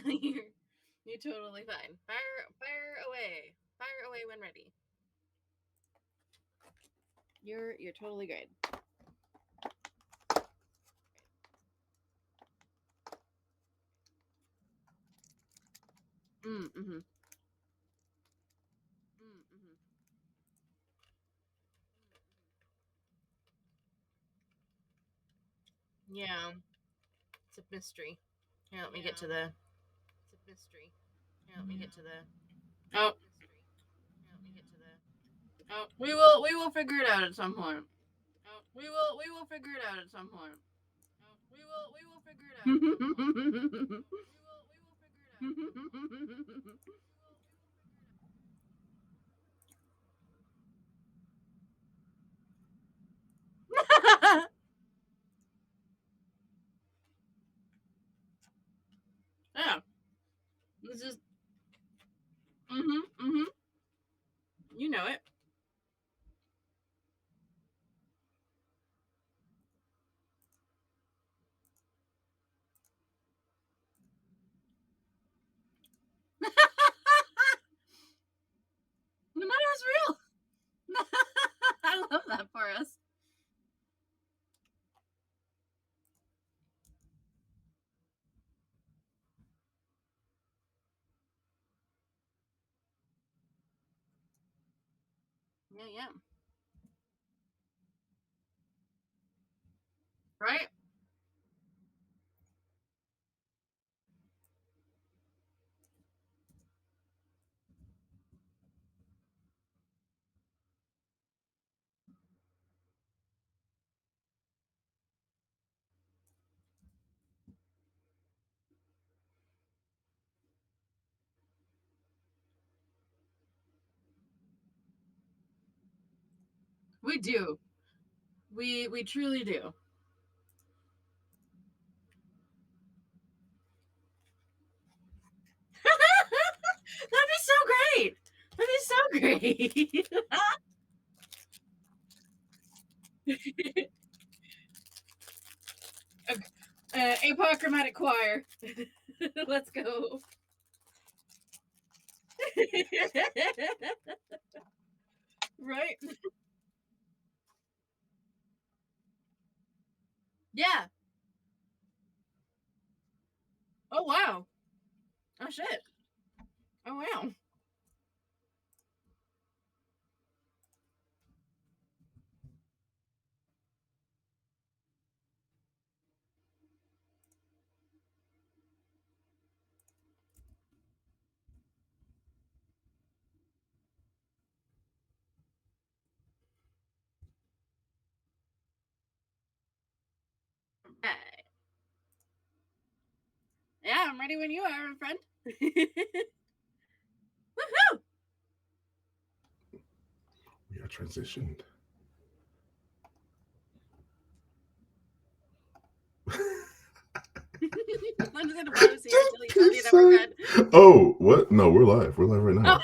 You're totally fine. Fire away. Fire away when ready. You're totally great. Mm-hmm. Mm-hmm. Yeah. It's a mystery. Here, let me get to the. It's a mystery. Here, let me get to the. Oh. Here, let me get to the. Oh, we will figure it out at some point. Oh, we will figure it out at some point. Oh, we will figure it out. We will figure it out. Yeah. This is. Mm-hmm. Mm-hmm. You know it. The matter is real. I love that for us. Yeah, yeah. Right? We do. We truly do. That'd be so great. That'd be so great. Apochromatic choir. Let's go. Right? Yeah. Oh wow. Oh shit. Oh wow. Right. Yeah, I'm ready when you are, my friend. Woohoo! We are transitioned. I'm just gonna pause here until he's ready, then we're good. Oh, what? No, we're live. We're live right now.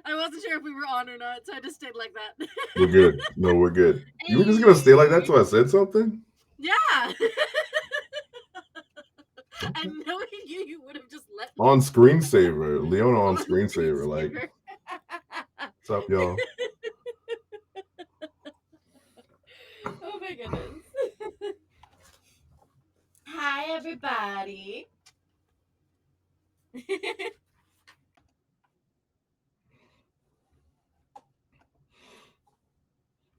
I wasn't sure if we were on or not, so I just stayed like that. We're good. No, we're good. You were just gonna stay like that till I said something? Yeah. I know you would have just let me On screensaver. Leona on screensaver. Like, screensaver. what's up, y'all? Oh my goodness. Hi, everybody.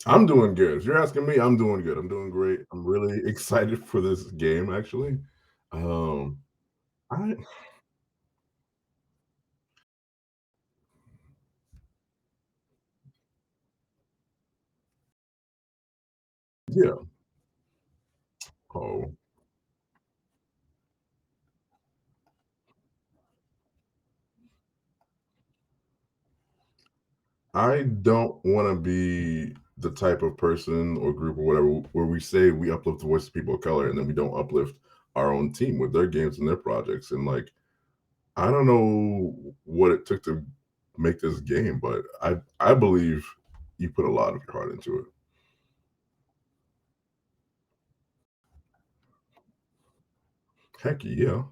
I'm doing good. If you're asking me, I'm doing good. I'm doing great. I'm really excited for this game, actually. Um, I yeah. Oh, I don't want to be the type of person or group or whatever where we say we uplift the voice of people of color and then we don't uplift our own team with their games and their projects. And like, I don't know what it took to make this game, but I believe you put a lot of your heart into it. Heck yeah.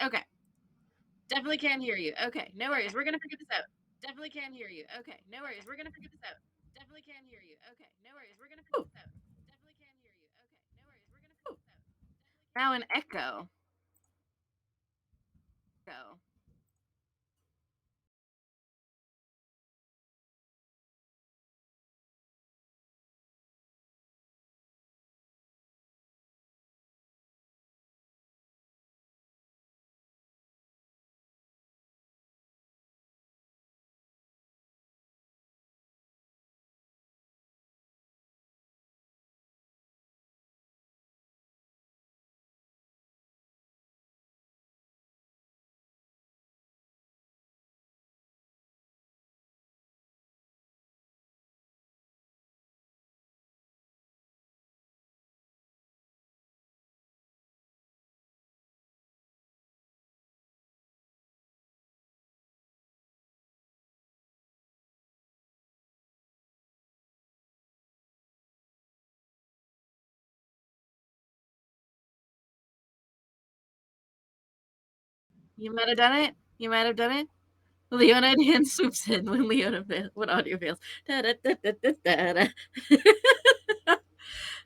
Okay. Definitely can't hear you. Okay, no worries. We're gonna figure this out. Definitely can't hear you. Okay, no worries. We're gonna figure this out. Definitely can't hear you. Okay, no worries. We're gonna figure this out. Definitely can't hear you. Okay, no worries. We're gonna figure this out. Now an echo. Go. You might have done it. You might have done it. Leonid hand swoops in when Leona when audio fails. Da-da-da-da-da-da.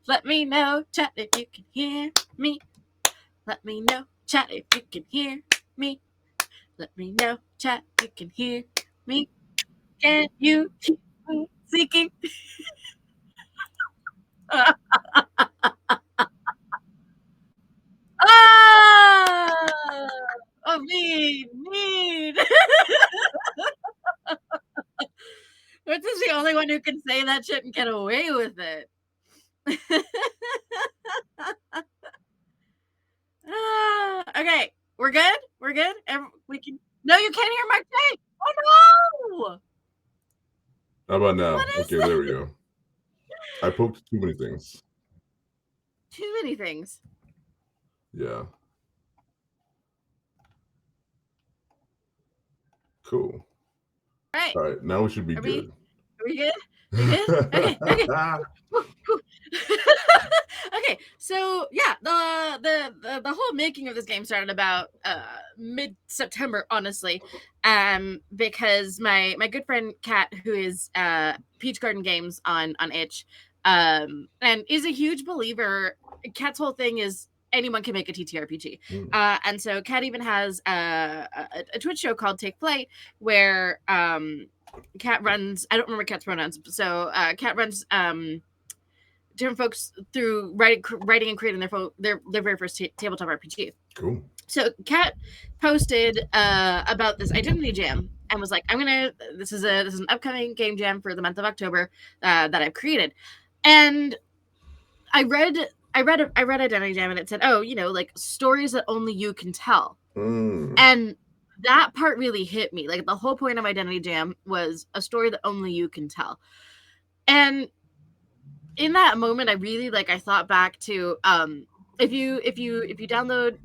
Let me know, chat, if you can hear me. Let me know, chat, if you can hear me. Let me know, chat, you can hear me. Can you keep me seeking? Ah! Oh, mean. Which is the only one who can say that shit and get away with it. Okay, we're good. We're good. We can. No, you can't hear my tape. Oh no! How about now? What is Okay, there we this? go. I poked too many things. Too many things. Yeah. Cool. All right. All right, now we should be Are good. we good? We good? Okay. Okay. Okay, so yeah, the whole making of this game started about mid-September, honestly, because my good friend Kat, who is Peach Garden Games on Itch, and is a huge believer. Kat's whole thing is anyone can make a TTRPG, and so Kat even has a Twitch show called Take Flight, where Kat runs. I don't remember Kat's pronouns, so Kat runs different folks through writing and creating their very first tabletop RPG. Cool. So Kat posted about this identity jam and was like, this is an upcoming game jam for the month of October that I've created. And I read Identity Jam and it said, oh, like stories that only you can tell. And that part really hit me. Like the whole point of Identity Jam was a story that only you can tell. And in that moment, I really I thought back to if you download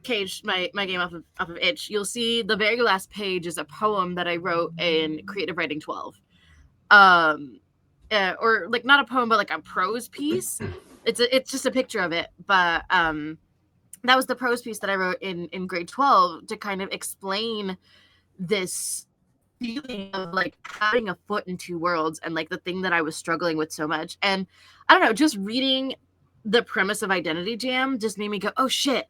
Cage, my game off of Itch, you'll see the very last page is a poem that I wrote in Creative Writing 12. Or like not a poem, but like a prose piece. It's just a picture of it, but that was the prose piece that I wrote in grade 12 to kind of explain this feeling of like having a foot in two worlds and like the thing that I was struggling with so much. And I don't know, just reading the premise of Identity Jam just made me go, oh shit,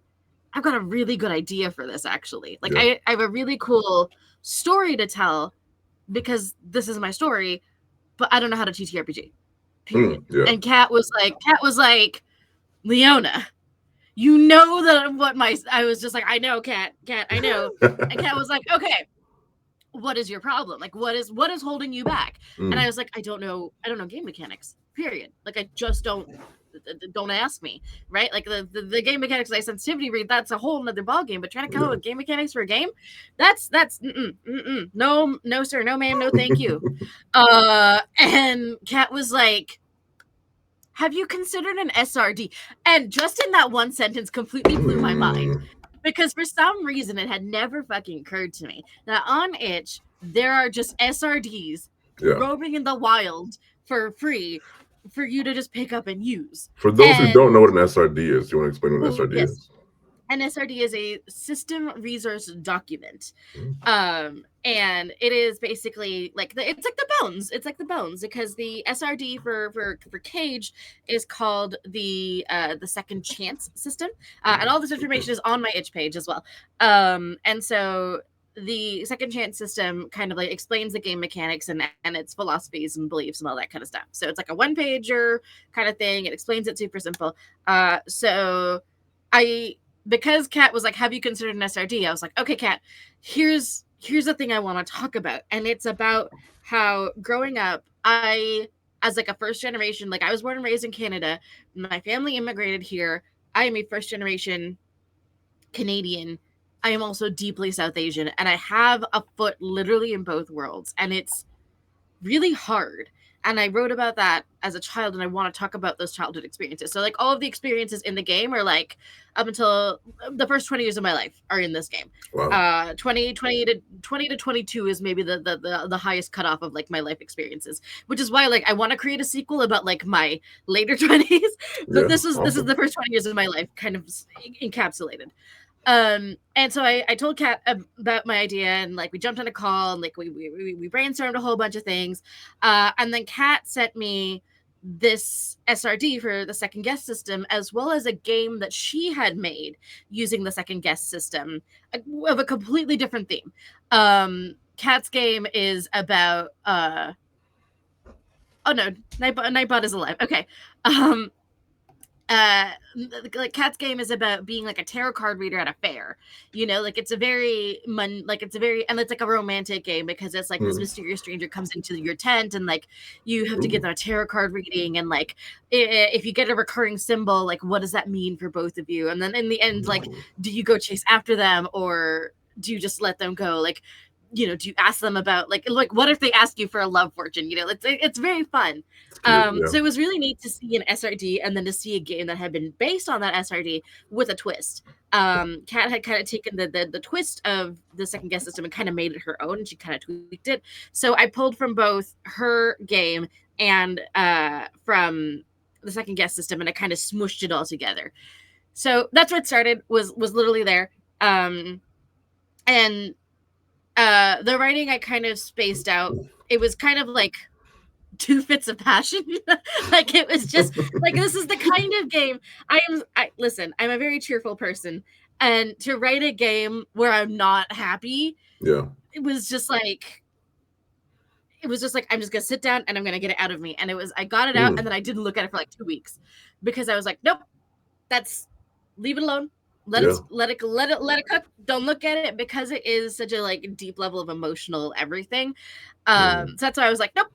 I've got a really good idea for this actually. Like I have a really cool story to tell because this is my story, but I don't know how to TTRPG. Period. And Kat was like, Leona, you know that what I was just like, I know, Kat, I know. And Kat was like, okay, what is your problem? Like, what is holding you back? And I was like, I don't know game mechanics, period. Like, I just don't ask me, right? Like the game mechanics I sensitivity read, that's a whole nother ball game. But trying to come up with game mechanics for a game, that's no sir, no ma'am, no thank you. And Kat was like, have you considered an SRD? And just in that one sentence completely blew my mind. Because for some reason it had never fucking occurred to me that on Itch there are just SRDs roaming in the wild for free for you to just pick up and use. For those who don't know what an SRD is, do you want to explain what an SRD is? An SRD is a system resource document. And it is basically like it's like the bones. It's like the bones because the SRD for Cage is called the second chance system. And all this information is on my Itch page as well. And so the second chance system kind of like explains the game mechanics and its philosophies and beliefs and all that kind of stuff. So it's like a one pager kind of thing. It explains it super simple. Because Kat was like, have you considered an SRD? I was like, okay, Kat, here's the thing I want to talk about. And it's about how growing up, as like a first generation, like I was born and raised in Canada. My family immigrated here. I am a first generation Canadian. I am also deeply South Asian. And I have a foot literally in both worlds. And it's really hard. And I wrote about that as a child, and I want to talk about those childhood experiences. So, like, all of the experiences in the game are, like, up until the first 20 years of my life are in this game. Wow. 20 to 22 is maybe the highest cutoff of, like, my life experiences, which is why, like, I want to create a sequel about, like, my later 20s. But this is the first 20 years of my life kind of encapsulated. And so I told Kat about my idea, and like we jumped on a call, and like we brainstormed a whole bunch of things, and then Kat sent me this SRD for the second guest system, as well as a game that she had made using the second guest system of a completely different theme. Kat's game is about oh no, Nightbot is alive. Okay. Like Kat's game is about being like a tarot card reader at a fair, you know, like it's a very and it's like a romantic game because it's like this mysterious stranger comes into your tent and like you have to get them a tarot card reading, and like if you get a recurring symbol, like what does that mean for both of you? And then in the end, like, do you go chase after them or do you just let them go? Like, you know, do you ask them about like what if they ask you for a love fortune? You know, it's very fun. So it was really neat to see an SRD and then to see a game that had been based on that SRD with a twist. Kat had kind of taken the twist of the second guest system and kind of made it her own, and she kind of tweaked it. So I pulled from both her game and from the second guest system, and I kind of smooshed it all together. So that's where it started, was literally there. And the writing I kind of spaced out. It was kind of like 2 fits of passion. Like it was just like, this is the kind of game listen, I'm a very cheerful person, and to write a game where I'm not happy, it was just like I'm just gonna sit down and I'm gonna get it out of me. And I got it out, and then I didn't look at it for like 2 weeks because I was like, nope, leave it alone. Let it cook. Don't look at it, because it is such a like deep level of emotional everything. So that's why I was like, nope,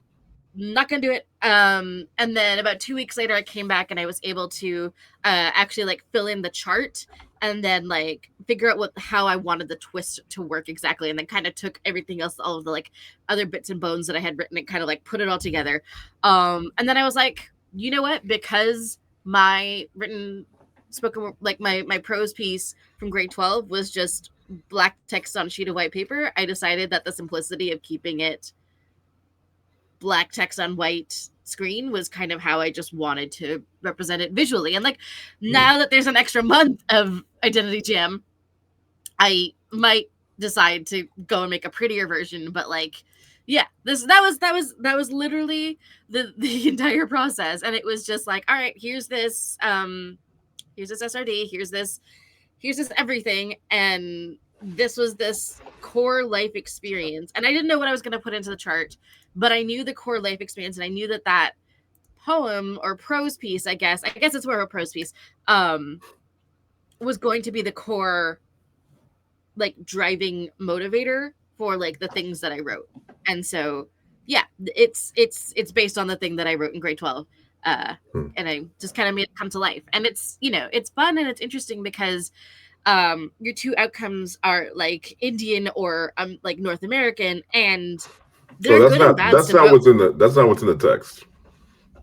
not gonna do it. And then about 2 weeks later, I came back and I was able to actually like fill in the chart and then like figure out how I wanted the twist to work exactly, and then kind of took everything else, all of the like other bits and bones that I had written, and kind of like put it all together. And then I was like, you know what? Because my written spoken, like my prose piece from grade 12 was just black text on a sheet of white paper. I decided that the simplicity of keeping it black text on white screen was kind of how I just wanted to represent it visually. And like now that there's an extra month of Identity Jam, I might decide to go and make a prettier version, but like yeah, that was literally the entire process. And it was just like, all right, here's this SRD, here's this everything, and this was this core life experience. And I didn't know what I was going to put into the chart, but I knew the core life experience, and I knew that poem or prose piece, I guess it's more of a prose piece, was going to be the core like driving motivator for like the things that I wrote. And so yeah, it's based on the thing that I wrote in grade 12. And I just kind of made it come to life. And it's, you know, it's fun and it's interesting because your two outcomes are like Indian or like North American, and they're good and bad. That's not what's in the text.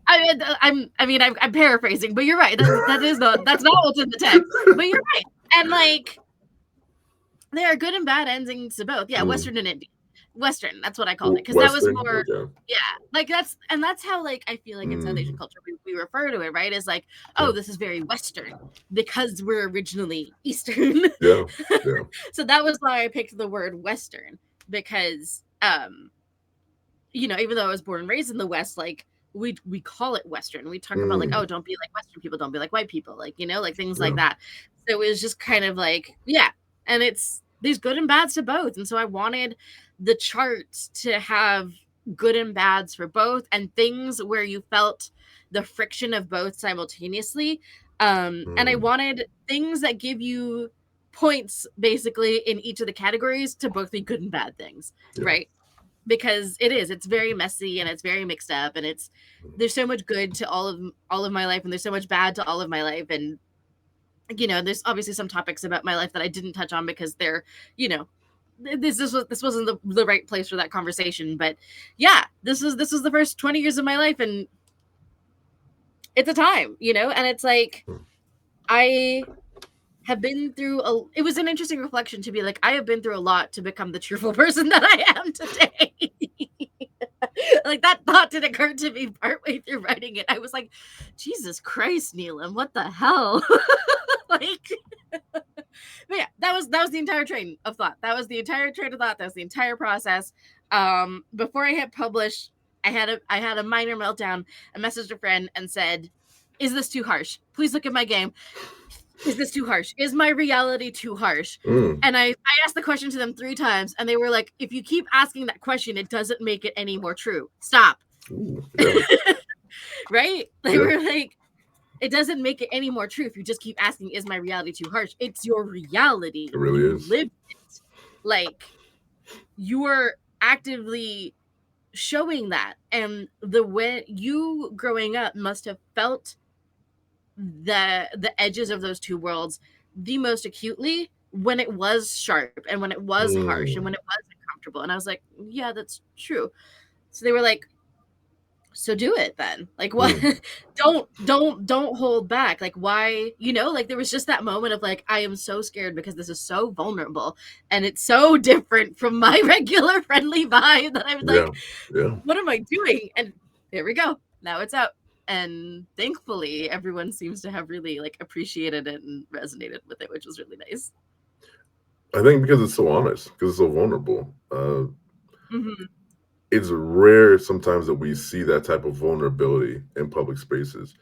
I'm paraphrasing, but you're right. That's not what's in the text. But you're right. And like there are good and bad endings to both. Yeah, Western and Indian. Western, that's what I called it, because that was more yeah, like that's how like I feel like in South Asian culture we refer to it, right, as like, oh, this is very Western because we're originally Eastern. Yeah. So that was why I picked the word Western, because you know, even though I was born and raised in the West, like we call it Western. We talk about like, oh, don't be like Western people, don't be like white people, like, you know, like things like that. So it was just kind of like, yeah, and it's there's good and bads to both. And so I wanted the chart to have good and bads for both, and things where you felt the friction of both simultaneously. And I wanted things that give you points basically in each of the categories to both be good and bad things, right? Because it's very messy and it's very mixed up, and there's so much good to all of my life, and there's so much bad to all of my life. And you know, there's obviously some topics about my life that I didn't touch on because they're, you know, this wasn't the right place for that conversation. But yeah, this was the first 20 years of my life, and it's a time, you know. And it's like I have been through it was an interesting reflection to be like, I have been through a lot to become the cheerful person that I am today. Like that thought did occur to me partway through writing it. I was like, Jesus Christ, Neelam, what the hell? Like, but yeah, that was the entire train of thought. That was the entire train of thought. That was the entire process. Before I hit publish, I had a minor meltdown. I messaged a friend and said, "Is this too harsh? Please look at my game. Is this too harsh? Is my reality too harsh?" And I asked the question to them 3 times, and they were like, "If you keep asking that question, it doesn't make it any more true. Stop." Right? They were like, it doesn't make it any more true if you just keep asking, is my reality too harsh? It's your reality. It really is. Live it. Like, you're actively showing that. And the way you growing up must have felt the edges of those two worlds the most acutely when it was sharp and when it was harsh and when it was uncomfortable. And I was like, yeah, that's true. So they were like, so do it then. Like, what? don't hold back. Like, why? You know, like there was just that moment of like, I am so scared because this is so vulnerable and it's so different from my regular friendly vibe that I was like, what am I doing? And there we go. Now it's out. And thankfully, everyone seems to have really like appreciated it and resonated with it, which was really nice. I think because it's so honest, because it's so vulnerable. It's rare sometimes that we see that type of vulnerability in public spaces.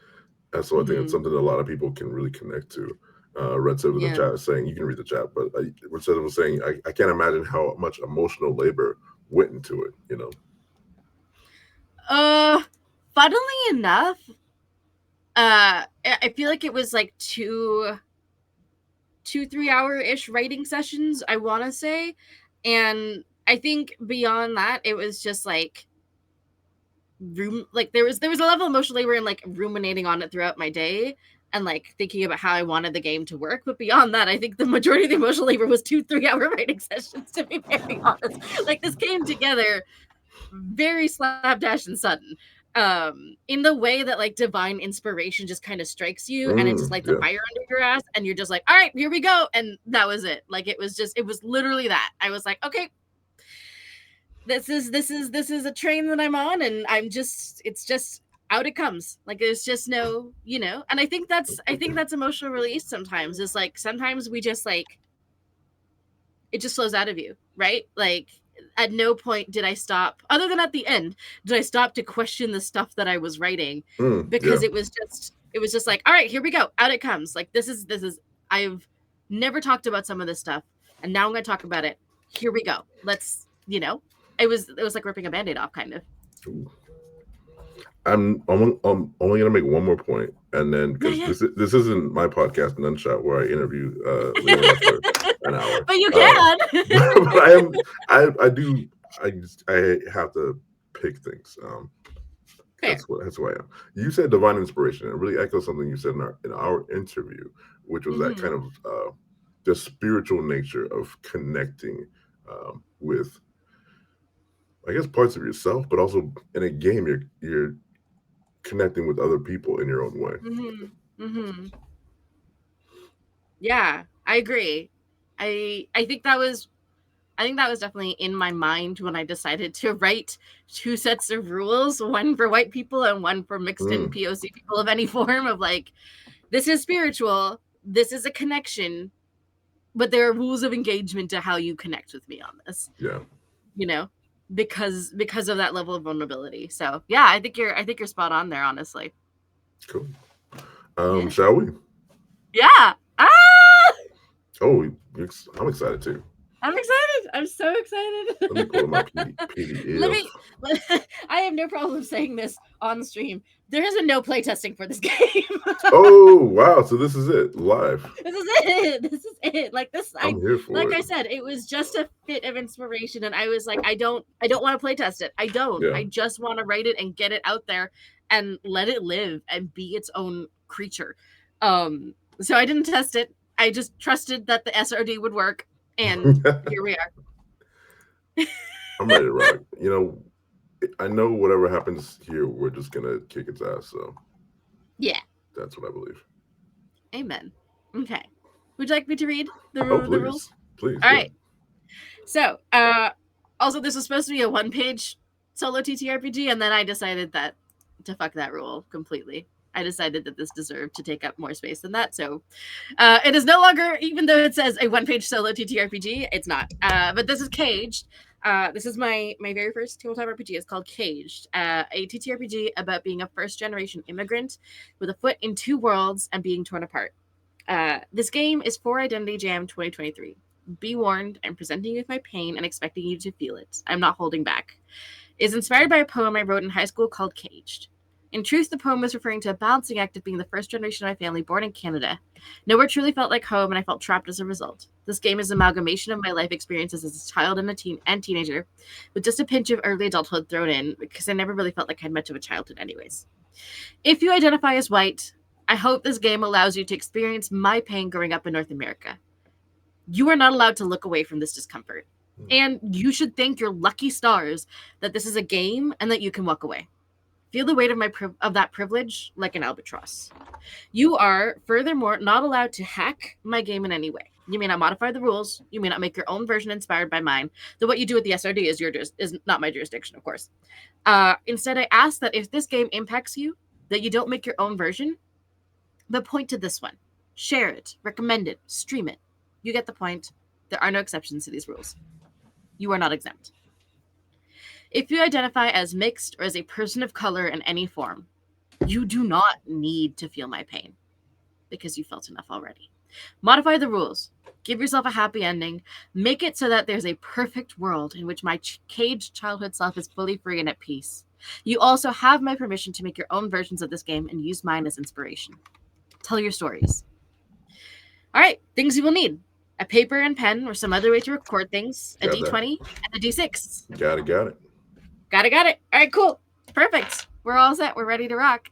And so I think it's something that a lot of people can really connect to. Red said in the chat saying, you can read the chat, but Red said was saying, I can't imagine how much emotional labor went into it, you know? Funnily enough, I feel like it was like 2-3 hour-ish writing sessions, I want to say. And I think beyond that, it was just like there was a level of emotional labor and like ruminating on it throughout my day and like thinking about how I wanted the game to work. But beyond that, I think the majority of the emotional labor was 2-3 hour writing sessions, to be very honest. Like this came together very slapdash and sudden. in the way that like divine inspiration just kind of strikes you and it just lights a fire under your ass and you're just like, all right, here we go. And that was it. Like it was literally that. I was like, okay, this is a train that I'm on, and it's just out it comes. Like there's just no, and I think that's emotional release sometimes. Is like sometimes we just like it just flows out of you, right? Like at no point did I stop, other than at the end, did I stop to question the stuff that I was writing, because it was just like, all right, here we go, out it comes. Like this is I've never talked about some of this stuff, and now I'm going to talk about it. Here we go. Let's, it was like ripping a Band-Aid off, kind of. Ooh. I'm only gonna make one more point, and then because this isn't my podcast Nunshot where I interview Leona for an hour, but you can. But I have to pick things. That's who I am. You said divine inspiration. It really echoes something you said in our interview, which was that kind of the spiritual nature of connecting with, I guess, parts of yourself, but also in a game you're connecting with other people in your own way. Yeah, I agree. I think that was definitely in my mind when I decided to write 2 sets of rules, one for white people and one for mixed in POC people of any form, of like, this is spiritual, this is a connection, but there are rules of engagement to how you connect with me on this. Yeah. Because of that level of vulnerability. So yeah, I think you're spot on there, honestly. Cool. Shall we? Yeah. Oh, I'm excited too. I'm excited. I'm so excited. Let me pull my PDF. I have no problem saying this on the stream. There has been no playtesting for this game. Oh, wow. So this is it, live. This is it. Like this, I'm here for like it. I said, it was just a fit of inspiration, and I was like, I don't want to playtest it. I don't. Yeah. I just want to write it and get it out there and let it live and be its own creature. So I didn't test it. I just trusted that the SRD would work, and here we are. I'm ready to rock. I know whatever happens here, we're just gonna kick its ass. So yeah, that's what I believe. Amen. Okay. Would you like me to read the rules? Please. All right. So, also this was supposed to be a 1-page solo TTRPG, and then I decided to fuck that rule completely. I decided that this deserved to take up more space than that. So it is no longer, even though it says a 1-page solo TTRPG, it's not. But this is Caged. This is my very first tabletop RPG. It's called Caged, a TTRPG about being a first-generation immigrant with a foot in 2 worlds and being torn apart. This game is for Identity Jam 2023. Be warned, I'm presenting you with my pain and expecting you to feel it. I'm not holding back. It is inspired by a poem I wrote in high school called Caged. In truth, the poem was referring to a balancing act of being the first generation of my family born in Canada. Nowhere truly felt like home, and I felt trapped as a result. This game is an amalgamation of my life experiences as a child and a teenager, with just a pinch of early adulthood thrown in, because I never really felt like I had much of a childhood anyways. If you identify as white, I hope this game allows you to experience my pain growing up in North America. You are not allowed to look away from this discomfort. And you should thank your lucky stars that this is a game and that you can walk away. Feel the weight of that privilege like an albatross. You are, furthermore, not allowed to hack my game in any way. You may not modify the rules. You may not make your own version inspired by mine. Though what you do with the SRD is not my jurisdiction, of course. Instead, I ask that if this game impacts you, that you don't make your own version, but point to this one. Share it, recommend it, stream it. You get the point. There are no exceptions to these rules. You are not exempt. If you identify as mixed or as a person of color in any form, you do not need to feel my pain because you felt enough already. Modify the rules. Give yourself a happy ending. Make it so that there's a perfect world in which my caged childhood self is fully free and at peace. You also have my permission to make your own versions of this game and use mine as inspiration. Tell your stories. All right, things you will need. A paper and pen or some other way to record things, a D20 and a D6. Got it. Got it. All right, cool. Perfect. We're all set. We're ready to rock.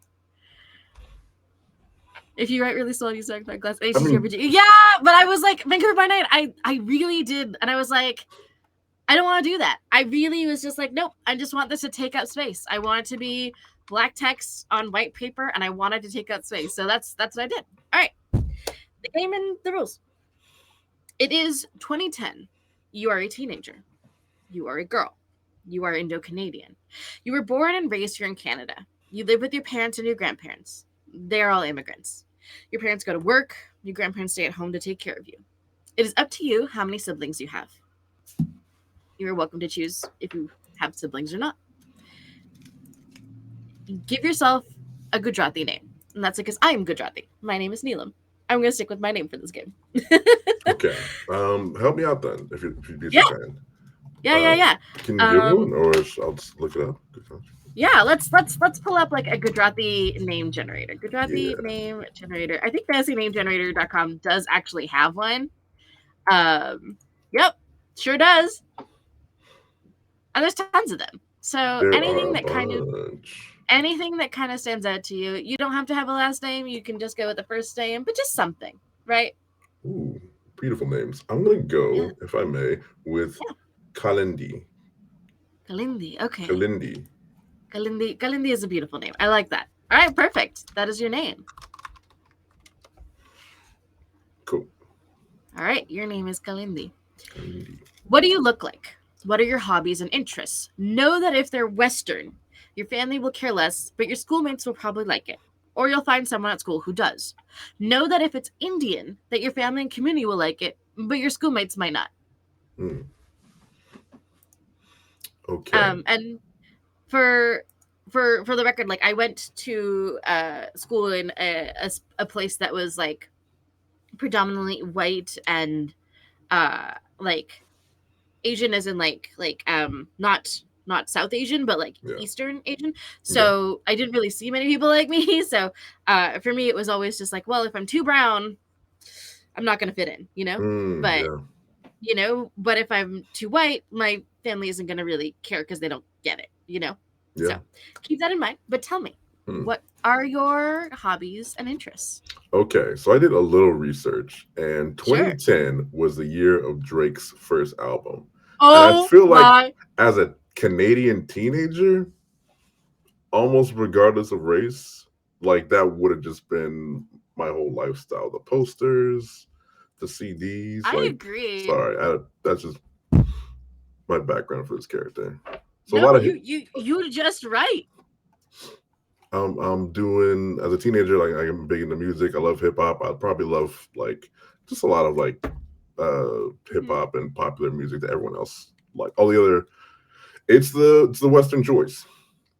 If you write really slow, you start my class. Yeah, but I was like, Vancouver by Night, I really did. And I was like, I don't want to do that. I really was just like, nope, I just want this to take up space. I want it to be black text on white paper, and I wanted to take out space. So that's what I did. All right. The game and the rules. It is 2010. You are a teenager. You are a girl. You are Indo-Canadian. You were born and raised here in Canada. You live with your parents and your grandparents. They're all immigrants. Your parents go to work. Your grandparents stay at home to take care of you. It is up to you how many siblings you have. You are welcome to choose if you have siblings or not. Give yourself a Gujarati name. And that's because I am Gujarati. My name is Neelam. I'm going to stick with my name for this game. Okay. Help me out then, if you'd be so Yeah. kind. Yeah. Can you give one, or I'll just look it up? Yeah, let's pull up like a Gujarati name generator. Gujarati name generator. I think fantasynamegenerator.com does actually have one. Yep, sure does. And there's tons of them. So There anything that kind of stands out to you, you don't have to have a last name. You can just go with the first name, but just something, right? Ooh, beautiful names. I'm gonna go, if I may, with Kalindi. Kalindi, okay. Kalindi. Kalindi is a beautiful name. I like that. All right, perfect. That is your name. Cool. All right, your name is Kalindi. What do you look like? What are your hobbies and interests? Know that if they're Western, your family will care less, but your schoolmates will probably like it. Or you'll find someone at school who does. Know that if it's Indian, that your family and community will like it, but your schoolmates might not. Okay. And for the record, like I went to school in a place that was like predominantly white and like Asian, as in like not South Asian, but like Eastern Asian. So I didn't really see many people like me. So for me, it was always just like, well, if I'm too brown, I'm not gonna fit in, you know. But if I'm too white, my family isn't gonna really care because they don't get it, you know. Yeah. So keep that in mind. But tell me, what are your hobbies and interests? Okay, so I did a little research, and 2010 was the year of Drake's first album. Oh, and I feel like as a Canadian teenager, almost regardless of race, like that would have just been my whole lifestyle. The posters, the CDs. I agree. Sorry, that's just my background for this character. So no, you just right. I'm doing, as a teenager, like I'm big into music. I love hip hop. I probably love like just a lot of like hip hop and popular music that everyone else like. All the other, it's the Western choice.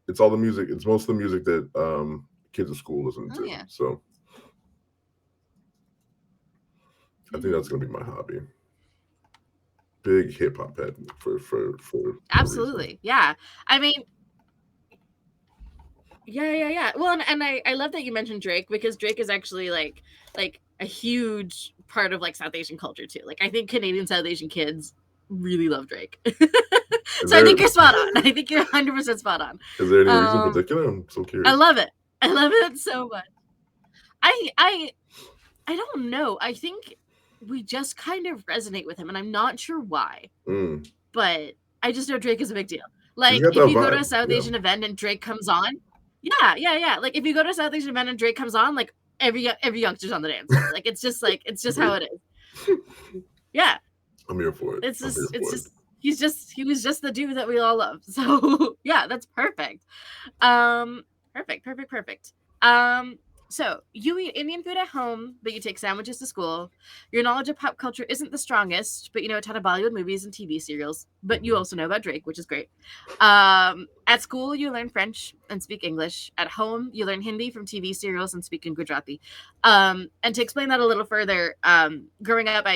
It's all the music. It's most of the music that kids at school listen to. Yeah. So I think that's gonna be my hobby. Big hip hop head for absolutely. Yeah. I mean, yeah. Well, and I love that you mentioned Drake, because Drake is actually like a huge part of like South Asian culture too. Like I think Canadian South Asian kids really love Drake. So I think you're spot on. I think you're 100% spot on. Is there any reason in particular? I'm so curious. I love it so much. I don't know. I think we just kind of resonate with him, and I'm not sure why. But I just know Drake is a big deal. Like if you go to a South Asian event and Drake comes on, yeah. Like if you go to a South Asian event and Drake comes on, like every youngster's on the dance floor. Like it's just how it is. Yeah. I'm here for it. He was just the dude that we all love. So yeah, that's perfect. Perfect. So you eat Indian food at home, but you take sandwiches to school. Your knowledge of pop culture isn't the strongest, but you know a ton of Bollywood movies and TV serials. But you also know about Drake, which is great. At school, you learn French and speak English. At home, you learn Hindi from TV serials and speak in Gujarati. And to explain that a little further, growing up,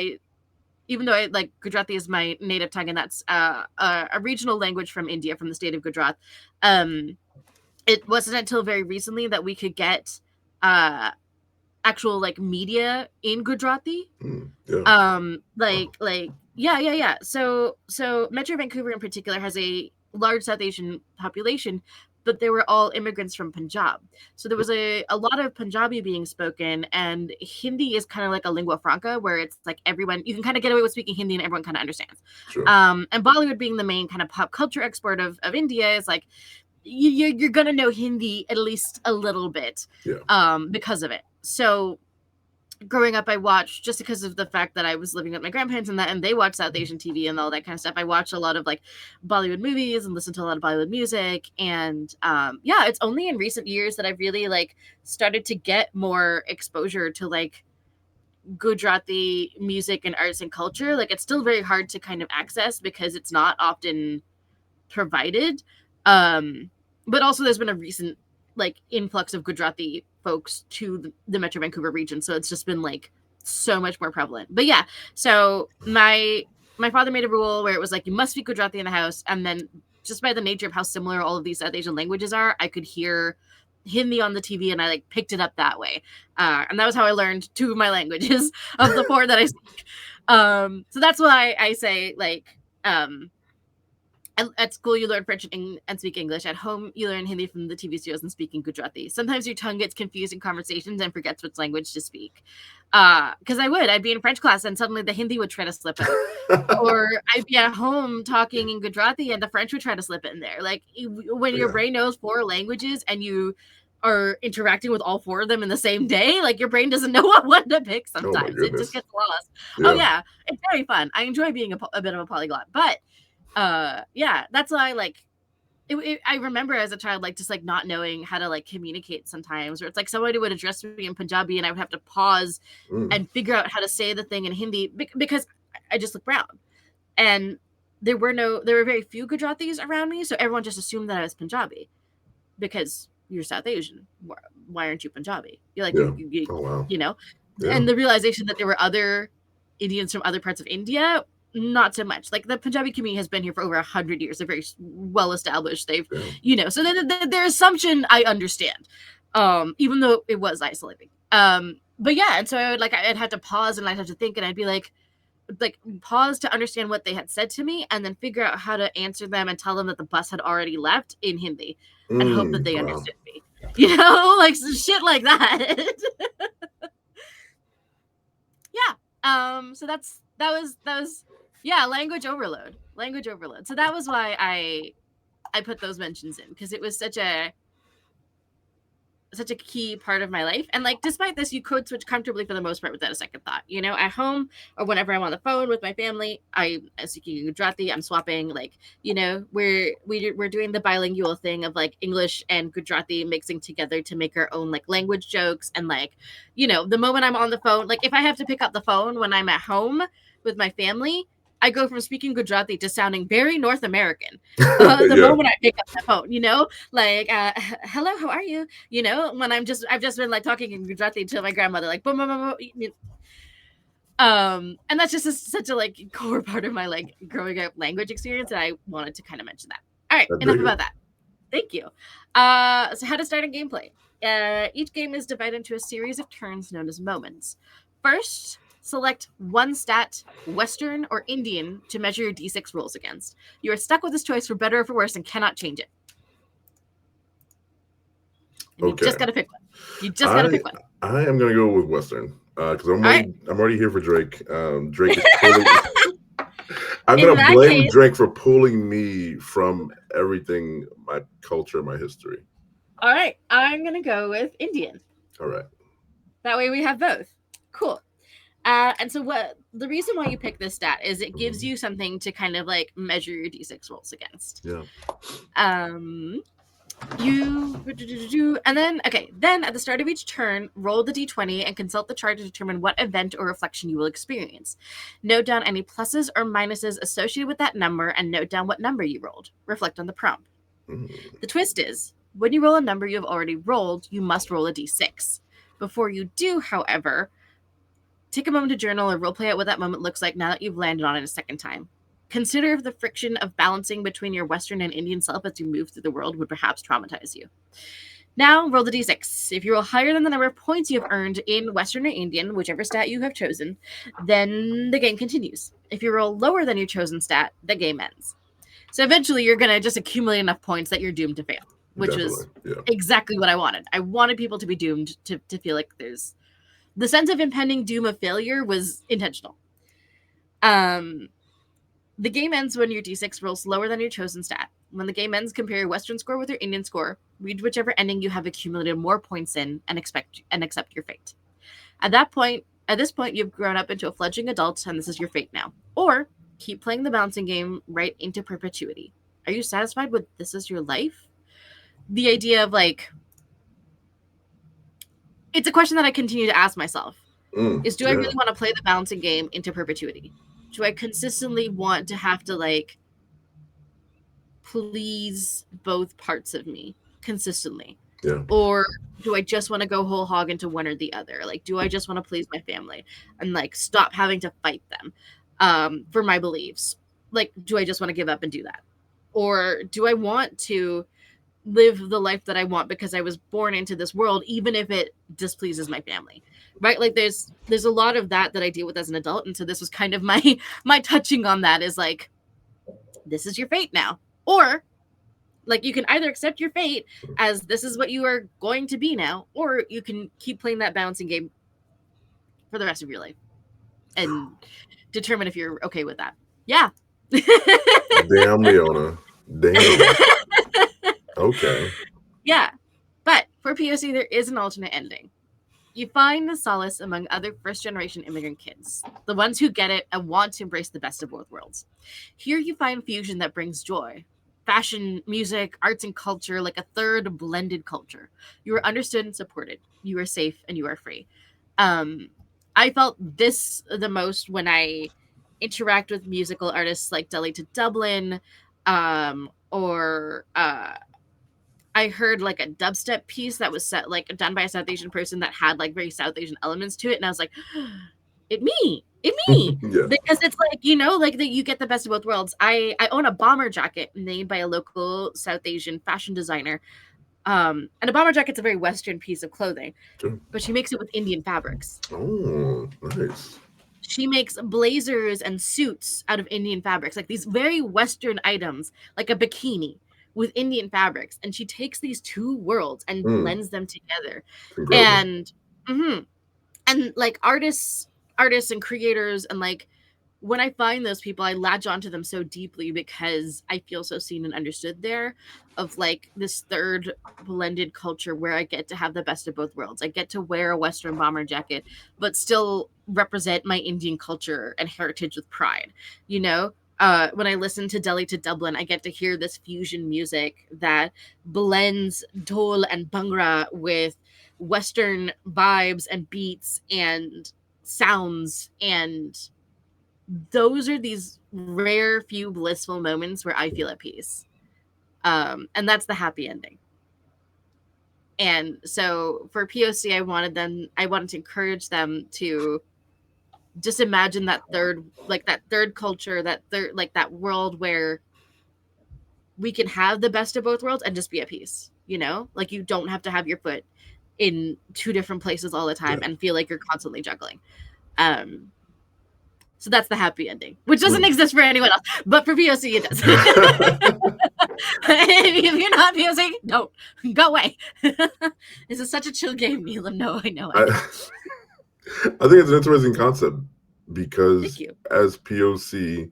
even though I like Gujarati is my native tongue, and that's a regional language from India, from the state of Gujarat. It wasn't until very recently that we could get actual like media in Gujarati. Yeah. So Metro Vancouver in particular has a large South Asian population, but they were all immigrants from Punjab. So there was a lot of Punjabi being spoken, and Hindi is kind of like a lingua franca, where it's like everyone, you can kind of get away with speaking Hindi and everyone kind of understands. Sure. And Bollywood being the main kind of pop culture export of India is like, you're gonna know Hindi at least a little bit, because of it. So growing up, I watched, just because of the fact that I was living with my grandparents and they watched South Asian TV and all that kind of stuff. I watched a lot of like Bollywood movies and listened to a lot of Bollywood music. And yeah, it's only in recent years that I've really like started to get more exposure to like Gujarati music and arts and culture. Like it's still very hard to kind of access because it's not often provided. But also there's been a recent like influx of Gujarati folks to the Metro Vancouver region, so it's just been like so much more prevalent. But yeah, so my father made a rule where it was like you must speak Gujarati in the house, and then just by the nature of how similar all of these South Asian languages are, I could hear Hindi on the TV, and I like picked it up that way. And that was how I learned 2 of my languages of the 4 that I speak. So that's why I say like at school, you learn French and speak English. At home, you learn Hindi from the TV series and speaking Gujarati. Sometimes your tongue gets confused in conversations and forgets which language to speak. Because I'd be in French class and suddenly the Hindi would try to slip out. Or I'd be at home talking in Gujarati and the French would try to slip in there. Like when your brain knows 4 languages and you are interacting with all 4 of them in the same day, like your brain doesn't know what one to pick sometimes. It just gets lost. Yeah. Oh yeah, it's very fun. I enjoy being a bit of a polyglot, but yeah, that's why like I remember as a child like just like not knowing how to like communicate sometimes, or it's like somebody would address me in Punjabi and I would have to pause and figure out how to say the thing in Hindi because I just look brown, and there were very few Gujaratis around me, so everyone just assumed that I was Punjabi because you're South Asian. Why aren't you Punjabi? You're like you know, and the realization that there were other Indians from other parts of India. Not so much. Like the Punjabi community has been here for over 100 years. They're very well established. They've, so their assumption I understand, even though it was isolating. But yeah, and so I'd have to pause and I'd have to think, and I'd be like pause to understand what they had said to me, and then figure out how to answer them and tell them that the bus had already left in Hindi, and hope that they understood me. Like shit like that. Yeah. So that was. Yeah, language overload. So that was why I put those mentions in, because it was such a key part of my life. And like despite this, you could switch comfortably for the most part without a second thought. At home or whenever I'm on the phone with my family, I'm speaking Gujarati. I'm swapping we're doing the bilingual thing of like English and Gujarati mixing together to make our own like language jokes. And like the moment I'm on the phone, like if I have to pick up the phone when I'm at home with my family, I go from speaking Gujarati to sounding very North American. The moment I pick up the phone, like, hello, how are you? When I've just been like talking in Gujarati to my grandmother, like, and that's just such a like core part of my like growing up language experience, and I wanted to kind of mention that. All right, enough about that. Thank you. So how to start a gameplay. Each game is divided into a series of turns known as moments. First, select one stat, Western or Indian, to measure your D6 rolls against. You are stuck with this choice for better or for worse and cannot change it. And you just got to pick one. I am going to go with Western because I'm already here for Drake. Drake is pulling. I'm going to blame Drake for pulling me from everything, my culture, my history. All right. I'm going to go with Indian. All right. That way we have both. Cool. And so the reason why you pick this stat is it gives you something to kind of like measure your D6 rolls against. Yeah. And then at the start of each turn, roll the D20 and consult the chart to determine what event or reflection you will experience. Note down any pluses or minuses associated with that number and note down what number you rolled. Reflect on the prompt. The twist is, when you roll a number you have already rolled, you must roll a D6. Before you do, however, take a moment to journal or roleplay out what that moment looks like now that you've landed on it a second time. Consider if the friction of balancing between your Western and Indian self as you move through the world would perhaps traumatize you. Now, roll the D6. If you roll higher than the number of points you have earned in Western or Indian, whichever stat you have chosen, then the game continues. If you roll lower than your chosen stat, the game ends. So eventually you're going to just accumulate enough points that you're doomed to fail, which was exactly what I wanted. I wanted people to be doomed to feel like there's... The sense of impending doom of failure was intentional. The game ends when your D6 rolls lower than your chosen stat. When the game ends, compare your Western score with your Indian score. Read whichever ending you have accumulated more points in, and accept your fate. At this point, you've grown up into a fledgling adult, and this is your fate now. Or keep playing the balancing game right into perpetuity. Are you satisfied with this as your life? The idea of like, it's a question that I continue to ask myself. Is, do I really want to play the balancing game into perpetuity? Do I consistently want to have to like please both parts of me consistently? Yeah. Or do I just want to go whole hog into one or the other? Like, do I just want to please my family and like stop having to fight them for my beliefs? Like, do I just want to give up and do that? Or do I want to live the life that I want because I was born into this world, even if it displeases my family? Right? Like there's a lot of that I deal with as an adult. And so this was kind of my touching on that, is like, this is your fate now. Or like, you can either accept your fate as this is what you are going to be now, or you can keep playing that balancing game for the rest of your life and determine if you're okay with that. Yeah. Damn, Leona. Damn. Okay. Yeah. But for POC, there is an alternate ending. You find the solace among other first-generation immigrant kids, the ones who get it and want to embrace the best of both worlds. Here you find fusion that brings joy. Fashion, music, arts, and culture, like a third blended culture. You are understood and supported. You are safe and you are free. I felt this the most when I interact with musical artists like Delhi to Dublin, or I heard like a dubstep piece that was set like done by a South Asian person that had like very South Asian elements to it, and I was like, it me. Yeah. Because it's like, you know, like that you get the best of both worlds. I own a bomber jacket made by a local South Asian fashion designer. And a bomber jacket's a very Western piece of clothing, Sure. but she makes it with Indian fabrics. Oh, nice. She makes blazers and suits out of Indian fabrics, like these very Western items, like a bikini with Indian fabrics. And she takes these two worlds and blends them together. Incredible. And like artists and creators, and like when I find those people, I latch onto them so deeply because I feel so seen and understood there, of like this third blended culture where I get to have the best of both worlds. I get to wear a Western bomber jacket, but still represent my Indian culture and heritage with pride. You know, when I listen to Delhi to Dublin, I get to hear this fusion music that blends dhol and bhangra with Western vibes and beats and sounds, and those are these rare few blissful moments where I feel at peace. And that's the happy ending. And so for POC, I wanted to encourage them to just imagine that third culture, that world where we can have the best of both worlds and just be at peace. You know, like you don't have to have your foot in two different places all the time and feel like you're constantly juggling. So that's the happy ending, which doesn't exist for anyone else, but for POC it does. If you're not POC, don't go away. This is such a chill game, Neelam. No, I know. I think it's an interesting concept because as POC,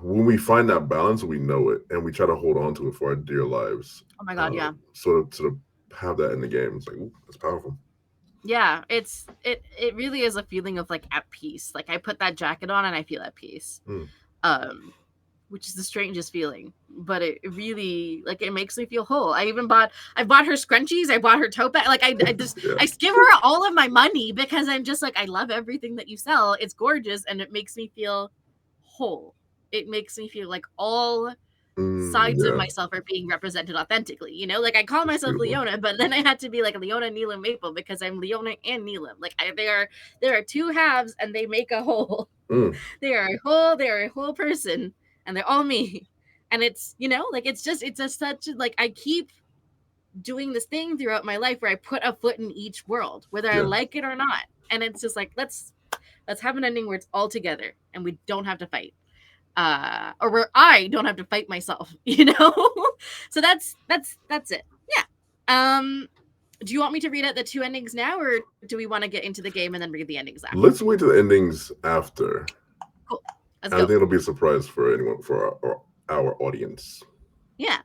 when we find that balance, we know it and we try to hold on to it for our dear lives. Oh my god, yeah. So to have that in the game, it's like, ooh, that's powerful. Yeah, it really is a feeling of like at peace. Like I put that jacket on and I feel at peace. Which is the strangest feeling, but it really, like, it makes me feel whole. I bought her scrunchies, I bought her tote bag. Like I just I give her all of my money because I'm just like, I love everything that you sell. It's gorgeous and it makes me feel whole. It makes me feel like all sides of myself are being represented authentically, you know? Like I call myself Leona, but then I had to be like Leona Neelam Maple because I'm Leona and Neelam. Like there are two halves and they make a whole. They are a whole person and they're all me. And it's, you know, like it's such like I keep doing this thing throughout my life where I put a foot in each world, whether I like it or not. And it's just like let's have an ending where it's all together and we don't have to fight. Or where I don't have to fight myself, you know? So that's it. Yeah. Do you want me to read out the two endings now, or do we want to get into the game and then read the endings after? Let's wait to the endings after. Cool. I think it'll be a surprise for anyone, for our audience. Yeah.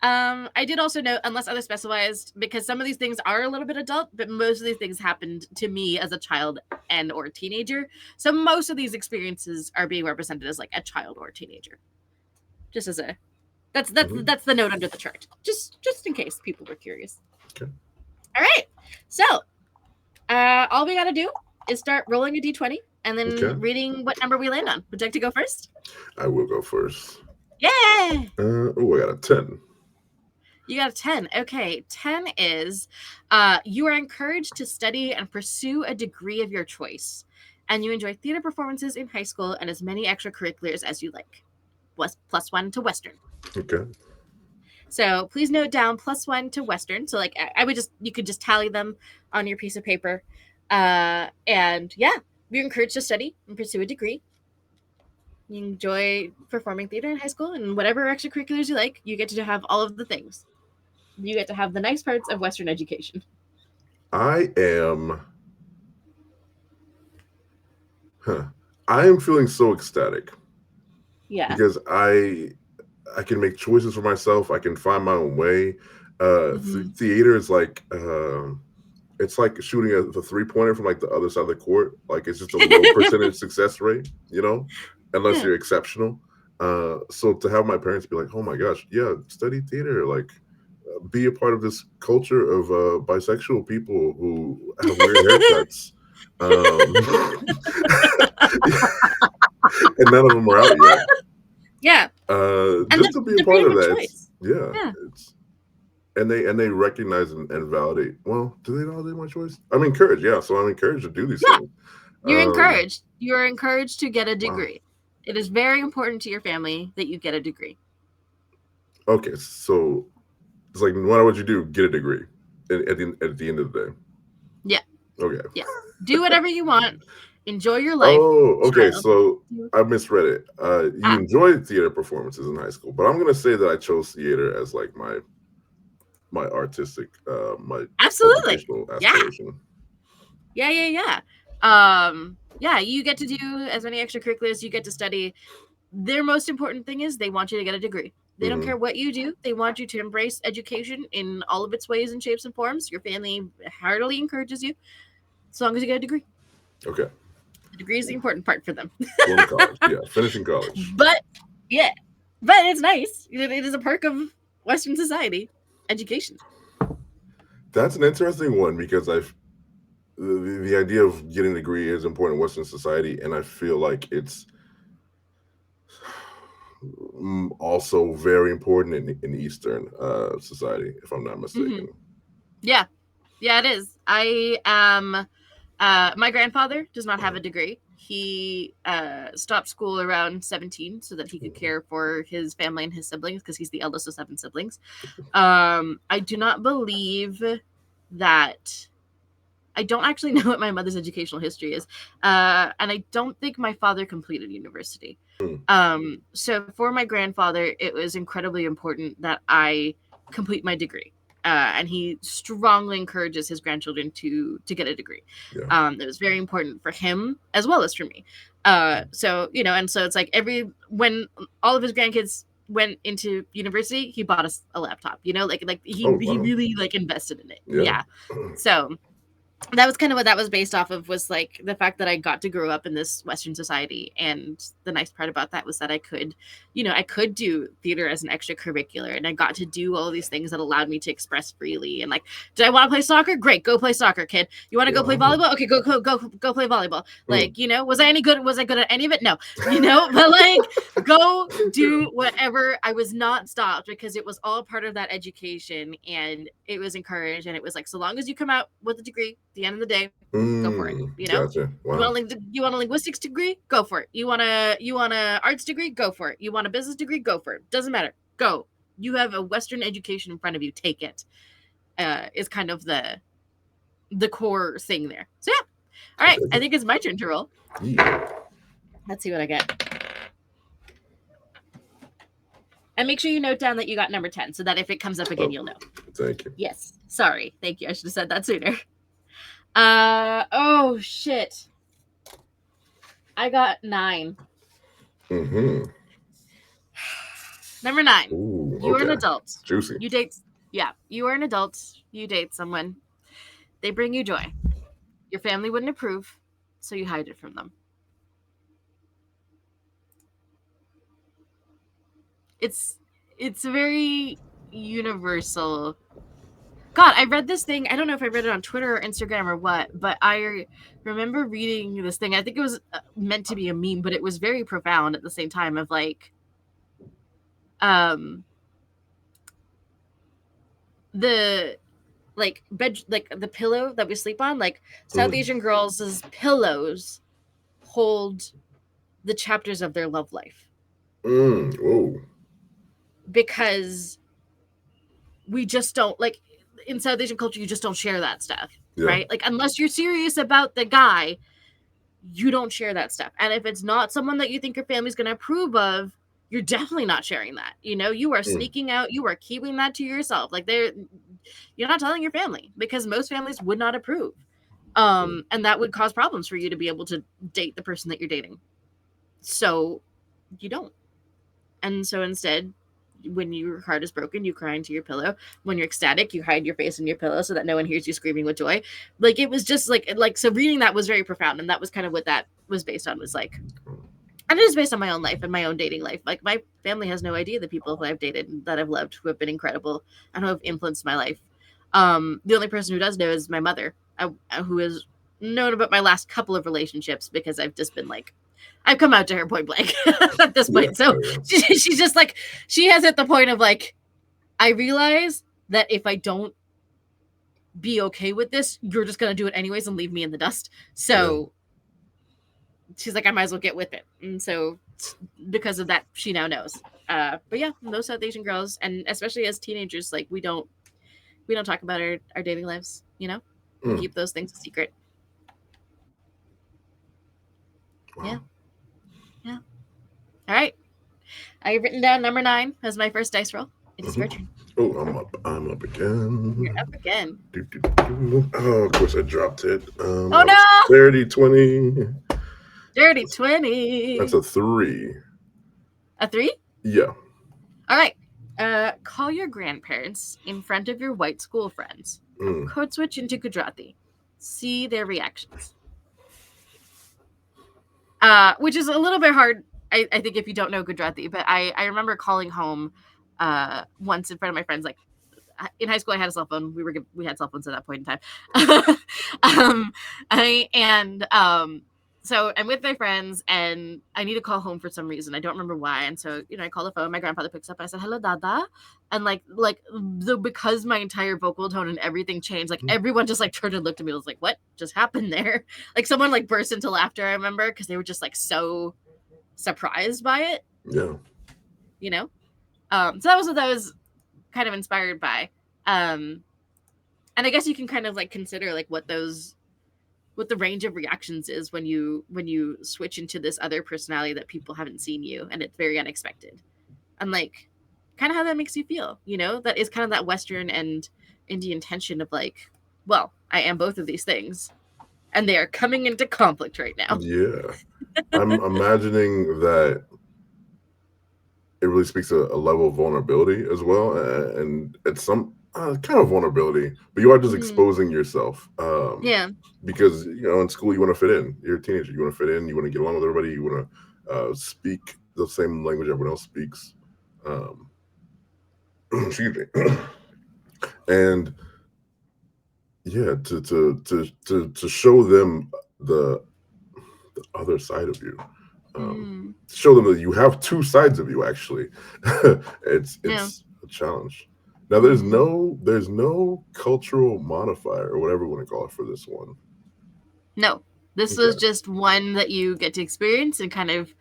I did also note, unless other specifies, because some of these things are a little bit adult, but most of these things happened to me as a child and or teenager. So most of these experiences are being represented as like a child or a teenager. Just as a that's the note under the chart. Just in case people were curious. Okay. All right. So all we gotta do is start rolling a d20 and then reading what number we land on. Would you like to go first? I will go first. Yeah. Oh, I got a 10. You got a 10. Okay. 10 is you are encouraged to study and pursue a degree of your choice. And you enjoy theater performances in high school and as many extracurriculars as you like. +1 to Western. Okay. So please note down +1 to Western. So like you could just tally them on your piece of paper. And yeah, you're encouraged to study and pursue a degree. You enjoy performing theater in high school and whatever extracurriculars you like, you get to have all of the things. You get to have the nice parts of Western education. I am feeling so ecstatic. Yeah. Because I can make choices for myself. I can find my own way. Theater is like it's like shooting a 3-pointer from like the other side of the court. Like it's just a low percentage success rate, unless you're exceptional. So to have my parents be like, "Oh my gosh, yeah, study theater, like be a part of this culture of bisexual people who have weird haircuts." And none of them are out yet. Yeah. Just to be a part of that. Yeah. And they recognize and validate. Well, do they validate my choice? I'm encouraged. Yeah, so I'm encouraged to do these things. You're encouraged. You're encouraged to get a degree. Wow. It is very important to your family that you get a degree. Okay, so it's like, what would you do? Get a degree at the end of the day. Yeah. Okay. Yeah. Do whatever you want. Enjoy your life. Oh, okay. Child. So I misread it. You enjoyed theater performances in high school, but I'm gonna say that I chose theater as like my artistic, my absolutely educational aspiration. Yeah. Yeah. You get to do as many extracurriculars. You get to study. Their most important thing is they want you to get a degree. They don't care what you do. They want you to embrace education in all of its ways and shapes and forms. Your family heartily encourages you, as long as you get a degree. Okay. The degree is the important part for them. Going to college. Yeah, finishing college. But it's nice. It is a perk of Western society, education. That's an interesting one because the idea of getting a degree is important in Western society, and I feel like it's also very important in Eastern society, if I'm not mistaken. Yeah, it is. I am. My grandfather does not have a degree. He stopped school around 17 so that he could care for his family and his siblings because he's the eldest of 7 siblings. I do not believe that. I don't actually know what my mother's educational history is. And I don't think my father completed university. So for my grandfather, it was incredibly important that I complete my degree. And he strongly encourages his grandchildren to get a degree. Yeah. It was very important for him as well as for me. So it's like when all of his grandkids went into university, he bought us a laptop, he really like invested in it. Yeah. So that was kind of what that was based off of, was like the fact that I got to grow up in this Western society. And the nice part about that was that I could do theater as an extracurricular, and I got to do all these things that allowed me to express freely. And like, did I want to play soccer? Great. Go play soccer, kid. You want to go play volleyball? Okay, go play volleyball. Like, was I any good? Was I good at any of it? No, but like, go do whatever. I was not stopped because it was all part of that education, and it was encouraged. And it was like, so long as you come out with a degree, the end of the day, go for it. Gotcha. Wow. You want a linguistics degree? Go for it. You want a arts degree? Go for it. You want a business degree? Go for it. Doesn't matter. Go. You have a Western education in front of you. Take it. Is kind of the core thing there. So yeah. All right. I think it's my turn to roll. Yeah. Let's see what I get. And make sure you note down that you got number 10 so that if it comes up again, you'll know. Thank you. Yes. Sorry. Thank you. I should have said that sooner. Oh shit. I got 9. Number 9. Ooh, You're an okay. adult. Juicy. You are an adult. You date someone. They bring you joy. Your family wouldn't approve, so you hide it from them. It's very universal. God, I read this thing. I don't know if I read it on Twitter or Instagram or what, but I remember reading this thing. I think it was meant to be a meme, but it was very profound at the same time of like the bed, like the pillow that we sleep on, like South Asian girls' pillows hold the chapters of their love life. Whoa. Because we just don't, like, in South Asian culture, you just don't share that stuff, right? Like, unless you're serious about the guy, you don't share that stuff. And if it's not someone that you think your family's going to approve of, you're definitely not sharing that. You know, you are sneaking out, you are keeping that to yourself. Like, you're not telling your family, because most families would not approve. And that would cause problems for you to be able to date the person that you're dating. So you don't. And so instead, when your heart is broken, you cry into your pillow. When you're ecstatic, you hide your face in your pillow so that no one hears you screaming with joy. Like, it was just like so reading that was very profound, and that was kind of what that was based on, was like, and it is based on my own life and my own dating life. Like, my family has no idea the people who I've dated and that I've loved, who have been incredible and who have influenced my life. The only person who does know is my mother, who has known about my last couple of relationships, because I've just been like, I've come out to her point blank at this point. So she's just like, she has at the point of like, I realize that if I don't be okay with this, you're just going to do it anyways and leave me in the dust. So she's like, I might as well get with it. And so because of that, she now knows. But yeah, those South Asian girls, and especially as teenagers, like, we don't talk about our dating lives, you know? We keep those things a secret. Wow. Yeah. All right. I've written down number 9 as my first dice roll. It is your turn. Oh, I'm up again. You're up again. Oh, of course I dropped it. Oh no! Dirty 20. Dirty 20. That's a 3. A 3? Yeah. All right. Call your grandparents in front of your white school friends. Code switch into Gujarati. See their reactions. Which is a little bit hard, I think, if you don't know Gujarati. But I remember calling home once in front of my friends. Like, in high school, I had a cell phone. We had cell phones at that point in time. So I'm with my friends, and I need to call home for some reason. I don't remember why. And so, I call the phone. My grandfather picks up, and I said, "Hello, Dada." And because my entire vocal tone and everything changed, like, everyone just like turned and looked at me. I was like, "What just happened there?" Like, someone like burst into laughter. I remember, because they were just like so surprised by it. Yeah. So that was what I was kind of inspired by. And I guess you can kind of like consider like what the range of reactions is when you switch into this other personality that people haven't seen you, and it's very unexpected, and like kind of how that makes you feel. That is kind of that Western and Indian tension of like, well, I am both of these things, and they are coming into conflict right now. Yeah. I'm imagining that it really speaks to a level of vulnerability as well, and it's some kind of vulnerability, but you are just exposing yourself. Yeah. Because in school you want to fit in. You're a teenager. You want to fit in. You want to get along with everybody. You want to speak the same language everyone else speaks. Excuse me. And yeah, to show them the other side of you. Show them that you have two sides of you. Actually, it's a challenge. Now, there's no cultural modifier or whatever you want to call it for this one. No, this was just one that you get to experience and kind of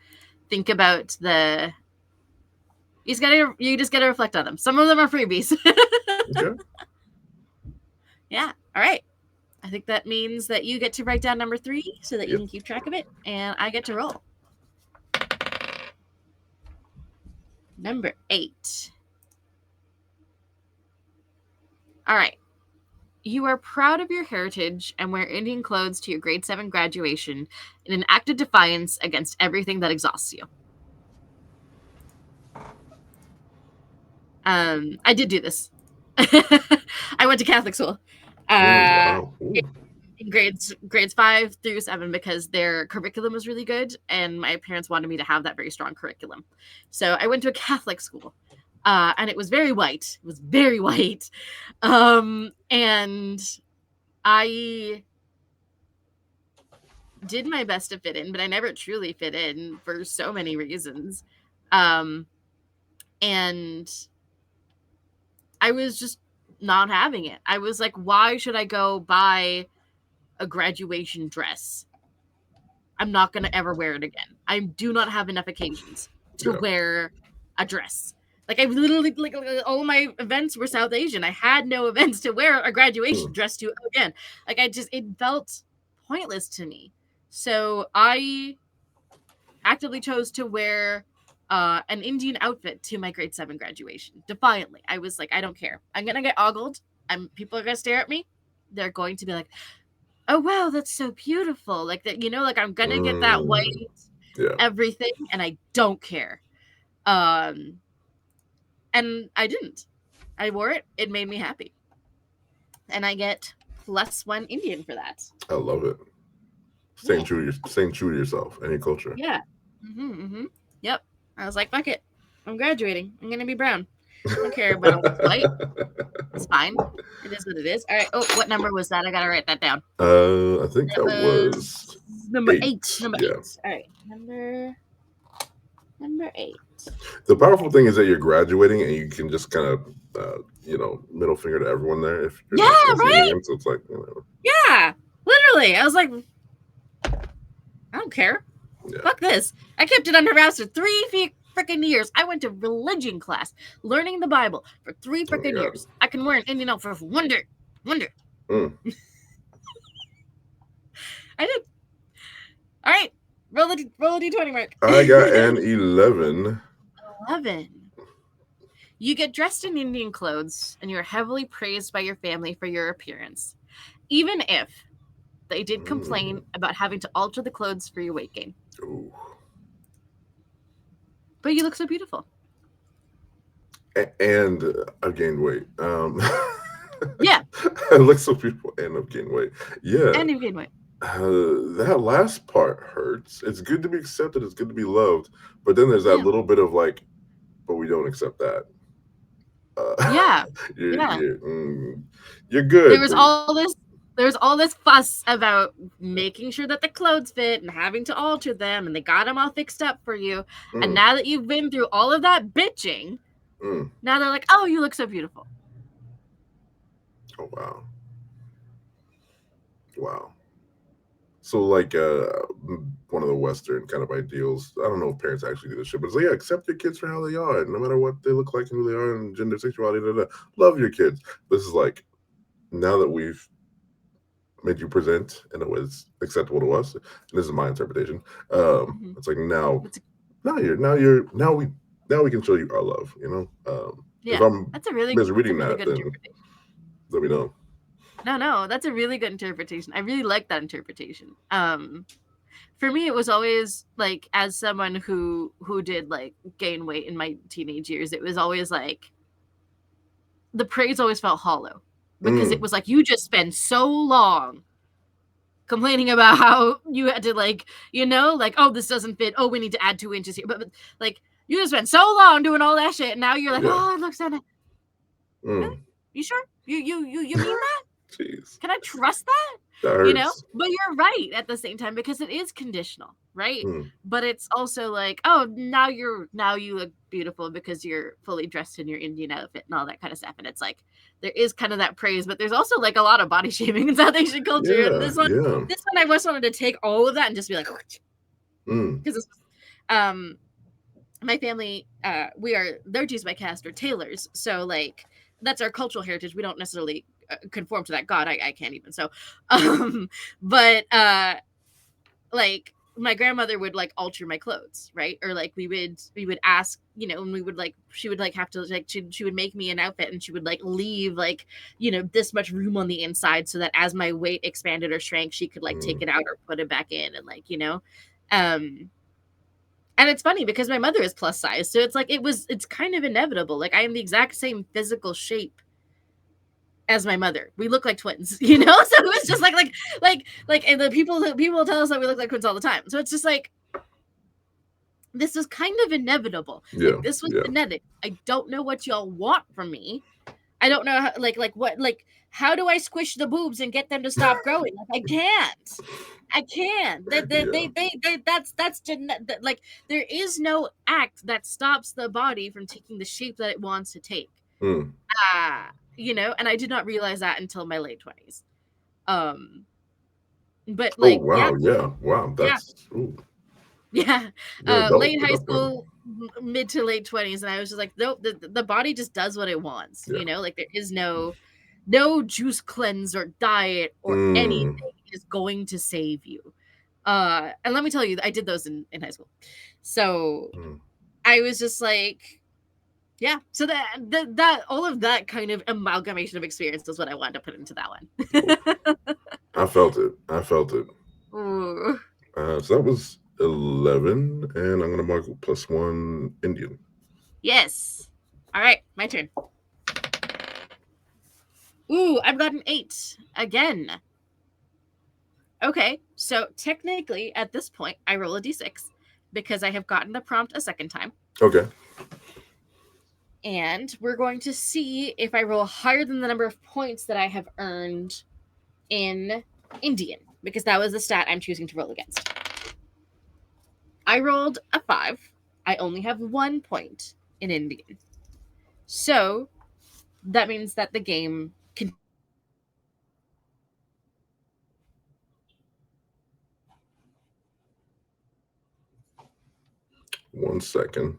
think about the. You just gotta reflect on them. Some of them are freebies. Okay. Yeah. All right. I think that means that you get to write down number 3 so that you can keep track of it, and I get to roll. Number 8. All right. You are proud of your heritage and wear Indian clothes to your grade 7 graduation in an act of defiance against everything that exhausts you. I did do this. I went to Catholic school. Uh, Wow. Ooh. in grades 5 through 7 because their curriculum was really good and my parents wanted me to have that very strong curriculum. So I went to a Catholic school. And it was very white. It was very white. And I did my best to fit in, but I never truly fit in for so many reasons. And I was just not having it. I was like, why should I go buy a graduation dress? I'm not going to ever wear it again. I do not have enough occasions to Yeah. wear a dress. Like I literally, like all my events were South Asian. I had no events to wear a graduation dress to again. Like it felt pointless to me. So I actively chose to wear an Indian outfit to my grade 7 graduation. Defiantly, I was like, I don't care. I'm gonna get ogled. People are gonna stare at me. They're going to be like, oh wow, that's so beautiful. Like that, like I'm gonna get that white Yeah. everything, and I don't care. And I didn't. I wore it. It made me happy, and I get +1 Indian for that. I love it. Staying true to yourself and your culture. Yeah. Yep. I was like, fuck it. I'm graduating. I'm gonna be brown. I don't care about white. It's fine. It is what it is. All right. Oh, what number was that? I gotta write that down. I think that was number 8. 8. Number Yeah. 8. All right. Number 8. The powerful thing is that you're graduating and you can just kind of, middle finger to everyone there if you're Yeah, right. Them, so it's like, whatever. Yeah, literally. I was like, I don't care. Yeah. Fuck this. I kept it unharassed for 3 freaking years. I went to religion class, learning the Bible for 3 freaking years. I can wear an Indian outfit for one day. I did. All right. Roll a d20, Mark. I got an 11. 11. You get dressed in Indian clothes and you're heavily praised by your family for your appearance, even if they did complain about having to alter the clothes for your weight gain. Ooh. But you look so beautiful. And I've gained weight. Yeah. I look so beautiful and I've gained weight. Yeah. And you've gained weight. That last part hurts. It's good to be accepted. It's good to be loved. But then there's that little bit of like, but we don't accept that. You're good. There was all this fuss about making sure that the clothes fit and having to alter them, and they got them all fixed up for you. And now that you've been through all of that bitching, now they're like, oh, you look so beautiful. Oh, wow. So like one of the Western kind of ideals, I don't know if parents actually do this shit, but it's like, yeah, accept your kids for how they are, no matter what they look like and who they are and gender, sexuality, love your kids. This is like, now that we've made you present in a way that's acceptable to us, and this is my interpretation. It's like now we can show you our love, if I'm that's a really misreading good then let me know. No, that's a really good interpretation. I really like that interpretation. For me, it was always like, as someone who did like gain weight in my teenage years, it was always like the praise always felt hollow because it was like, you just spend so long complaining about how you had to like, like, oh, this doesn't fit. Oh, we need to add 2 inches here. But like, you just spent so long doing all that shit, and now you're like, oh, it looks so nice. Really? You sure? You mean that? Jeez. Can I trust that? That hurts. But you're right at the same time, because it is conditional, right? But it's also like, oh, now you look beautiful because you're fully dressed in your Indian outfit and all that kind of stuff. And it's like, there is kind of that praise, but there's also like a lot of body shaming in South Asian culture. And this one I just wanted to take all of that and just be like, because my family, they're Jews by caste or tailors, so like that's our cultural heritage. We don't necessarily conform to that God. I can't even. So, but like my grandmother would like alter my clothes, right? Or like we would ask, and we would like, she would like have to like, she would make me an outfit, and she would like leave like, this much room on the inside so that as my weight expanded or shrank, she could like take it out or put it back in, and like, And it's funny because my mother is plus size, so it's kind of inevitable. Like I am the exact same physical shape as my mother. We look like twins, you know? So it was just and the people tell us that we look like twins all the time. So it's just like this was kind of inevitable. Yeah, Like this was yeah. genetic. I don't know what y'all want from me. I don't know how, how do I squish the boobs and get them to stop growing? Like I can't. I can't. Like there is no act that stops the body from taking the shape that it wants to take. Mm. You know, and I did not realize that until my late 20s. Um but Oh like wow, yeah, wow. yeah, That's ooh, yeah. you're adult Late at high that point. school, mid to late 20s, and I was just like, nope, the body just does what it wants, Yeah. you know? Like there is no juice cleanse or diet or anything Mm. is going to save you. And let me tell you, I did those in high school. So Mm. I was just like, yeah. So that all of that kind of amalgamation of experience is what I wanted to put into Oh, that one. I felt it. I felt it. Ooh. So that was 11, and I'm gonna mark +1 Indian. Yes. All right, my turn. Ooh, I've got an 8 again. Okay, so technically at this point, I roll a d6 because I have gotten the prompt a second time. Okay. And we're going to see if I roll higher than the number of points that I have earned in Indian, because that was the stat I'm choosing to roll against. I rolled a 5. I only have 1 point in Indian. So that means that the game One second.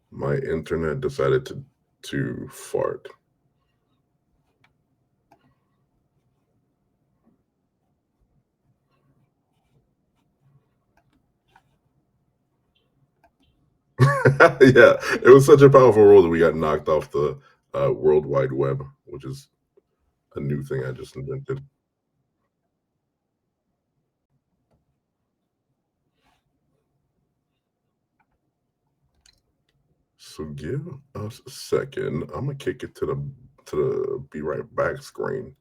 My internet decided to fart. Yeah, it was such a powerful roll that we got knocked off the World Wide Web, which is a new thing I just invented. So give us a second. I'm gonna kick it to the be right back screen.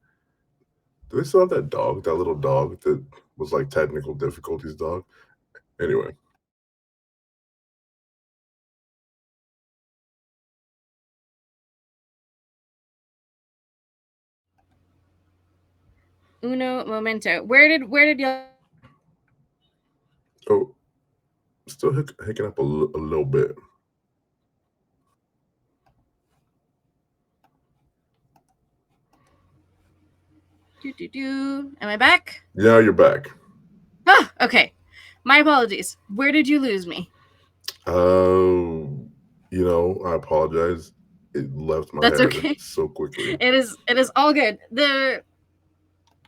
Do they still have that dog? That little dog that was like technical difficulties dog? Anyway. uno momento. Where did y'all Oh, still hicking up a little bit. Am I back? Yeah, you're back. Ah, okay. My apologies. Where did you lose me? I apologize. It left my That's head okay. so quickly. It is all good. The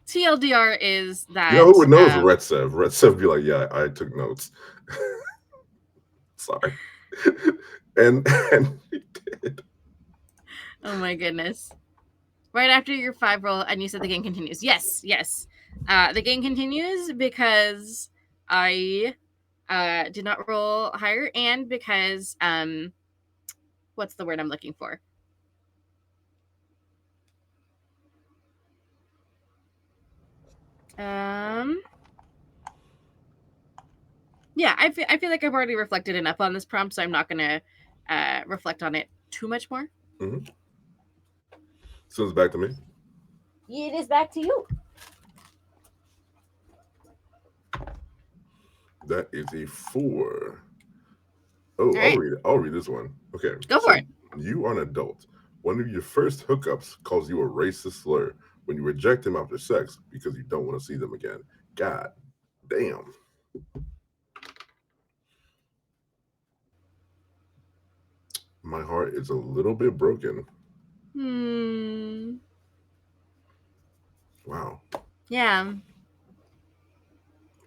TLDR is You know who that would know is Retsev. Retsev be like, yeah, I took notes. Sorry. and he did. oh my goodness. Right after your 5 roll and you said the game continues. Yes. The game continues because I did not roll higher and because what's the word I'm looking for? Um yeah, I feel like I've already reflected enough on this prompt, so I'm not gonna reflect on it too much more. Mm-hmm. So it's back to me. It is back to you. That is a 4. Oh, All right, I'll read this one. Okay, go so for it. you are an adult. One of your first hookups calls you a racist slur when you reject him after sex because you don't want to see them again. God damn. My heart is a little bit broken. Hmm. Wow. Yeah.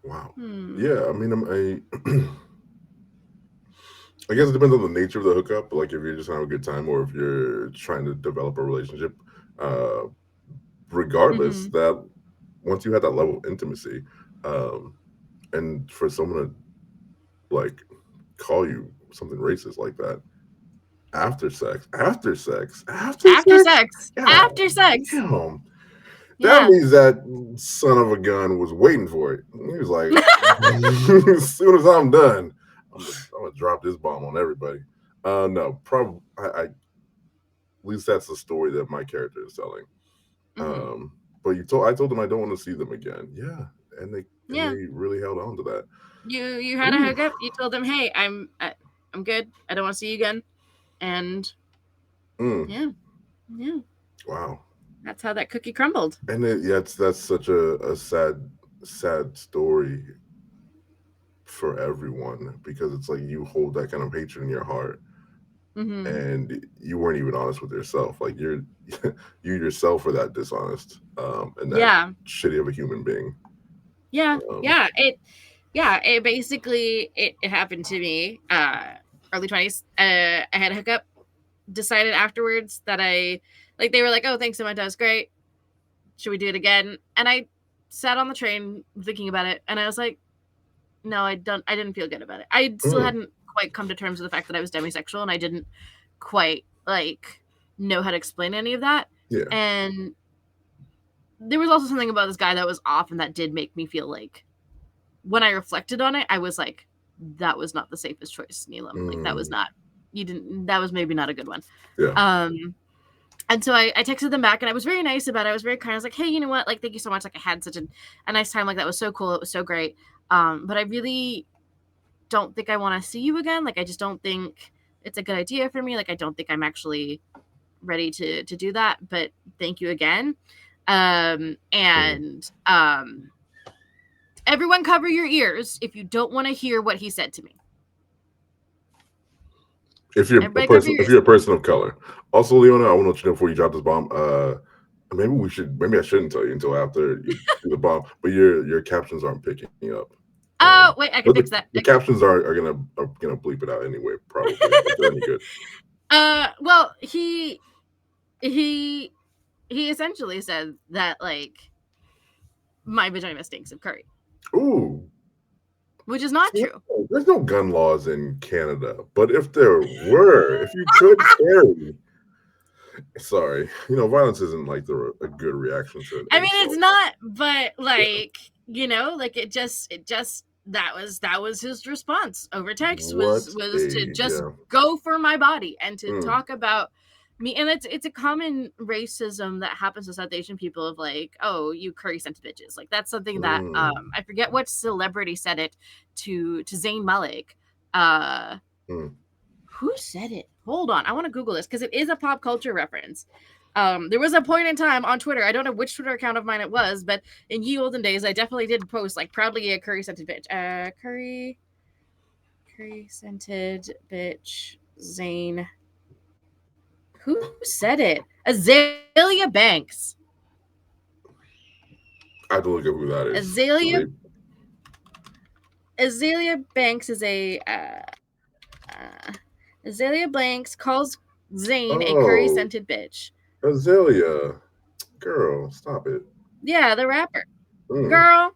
Wow. Hmm. Yeah, I mean, I guess it depends on the nature of the hookup. Like if you're just having a good time, or if you're trying to develop a relationship. Uh, Regardless, Mm-hmm. that once you had that level of intimacy, um, and for someone to like call you something racist like that after sex. After sex. After After sex. sex. God After sex. damn. That Yeah. means that son of a gun was waiting for it. He was like, as soon as I'm done, I'm gonna drop this bomb on everybody. No, probably. At least that's the story that my character is telling. Hmm. But I told them I don't want to see them again. Yeah, and Yeah. they really held on to that. You had a Ooh, hookup. You told them, "Hey, I'm good. I don't want to see you again." And mm, yeah, yeah, wow. that's how that cookie crumbled. And that's such a sad story for everyone because it's like you hold that kind of hatred in your heart Hmm. and you weren't even honest with yourself. Like you're you yourself are that dishonest and that Yeah, shitty of a human being. yeah, Um, yeah. It basically it happened to me. Early 20s. I had a hookup. Decided afterwards that they were like, "Oh, thanks so much. That was great. Should we do it again?" And I sat on the train thinking about it, and I was like, "No, I don't. I didn't feel good about it. I still mm, hadn't quite come to terms with the fact that I was demisexual, and I didn't quite know how to explain any of that. yeah. And there was also something about this guy that was off, and that did make me feel like when I reflected on it, I was like, that was not the safest choice, Neelam. Like that was Mm, not you didn't that was maybe not a good one. yeah. And so I texted them back and I was very nice about it. I was very kind. I was like, hey, you know what? Like, thank you so much. Like I had such a nice time. Like that was so cool. It was so great. But I really don't think I want to see you again. Like I just don't think it's a good idea for me. Like I don't think I'm actually ready to do that. But thank you again. Mm. And everyone cover your ears if you don't want to hear what he said to me. Everybody cover your If ears. you're a person of color. Also, Leona, I want to let you know before you drop this bomb. Maybe I shouldn't tell you until after you do the bomb. But your captions aren't picking up. Oh, wait, I can But fix that. the captions are gonna bleep it out anyway. Probably if they're any good. Well, he he essentially said that my vagina stinks of curry, Ooh, which is not see, true. there's no gun laws in Canada, but if there were, if you could carry, sorry, violence isn't like a good reaction to an I mean, it's insult. not, but Yeah. it just that was his response over text What was to a just yeah. go for my body and to Mm, talk about me. And it's a common racism that happens to South Asian people of like, oh, you curry scented bitches. Like that's something that mm, I forget what celebrity said it to Zayn Malik. Uh mm. who said it? Hold on, I want to Google this because it is a pop culture reference. There was a point in time on Twitter, I don't know which Twitter account of mine it was, but in ye olden days, I definitely did post like proudly a curry scented bitch. Curry scented bitch Zayn. Who said it? Azalea Banks. I have to look up who that is. Azalea They- Azalea Banks is a Azalea Banks calls Zayn a curry oh, scented bitch. Azalea, girl, stop it. Yeah, the rapper. Mm, Girl,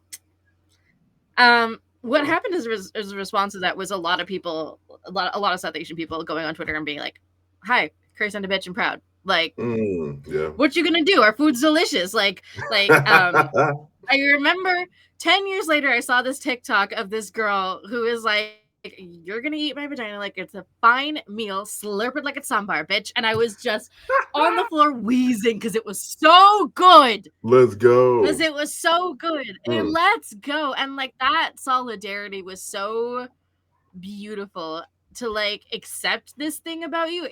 what happened as a response to that was a lot of people, a lot of South Asian people going on Twitter and being like, "Hi, curry sent a bitch and proud. Like, yeah. what you gonna do? Our food's delicious." I remember 10 years later, I saw this TikTok of this girl who is like, "You're gonna eat my vagina like it's a fine meal, slurp it like it's sambar, bitch." And I was just on the floor wheezing because it was so good. Let's Because go. it was so good. And Mm, let's go. And that solidarity was so beautiful to accept this thing about you.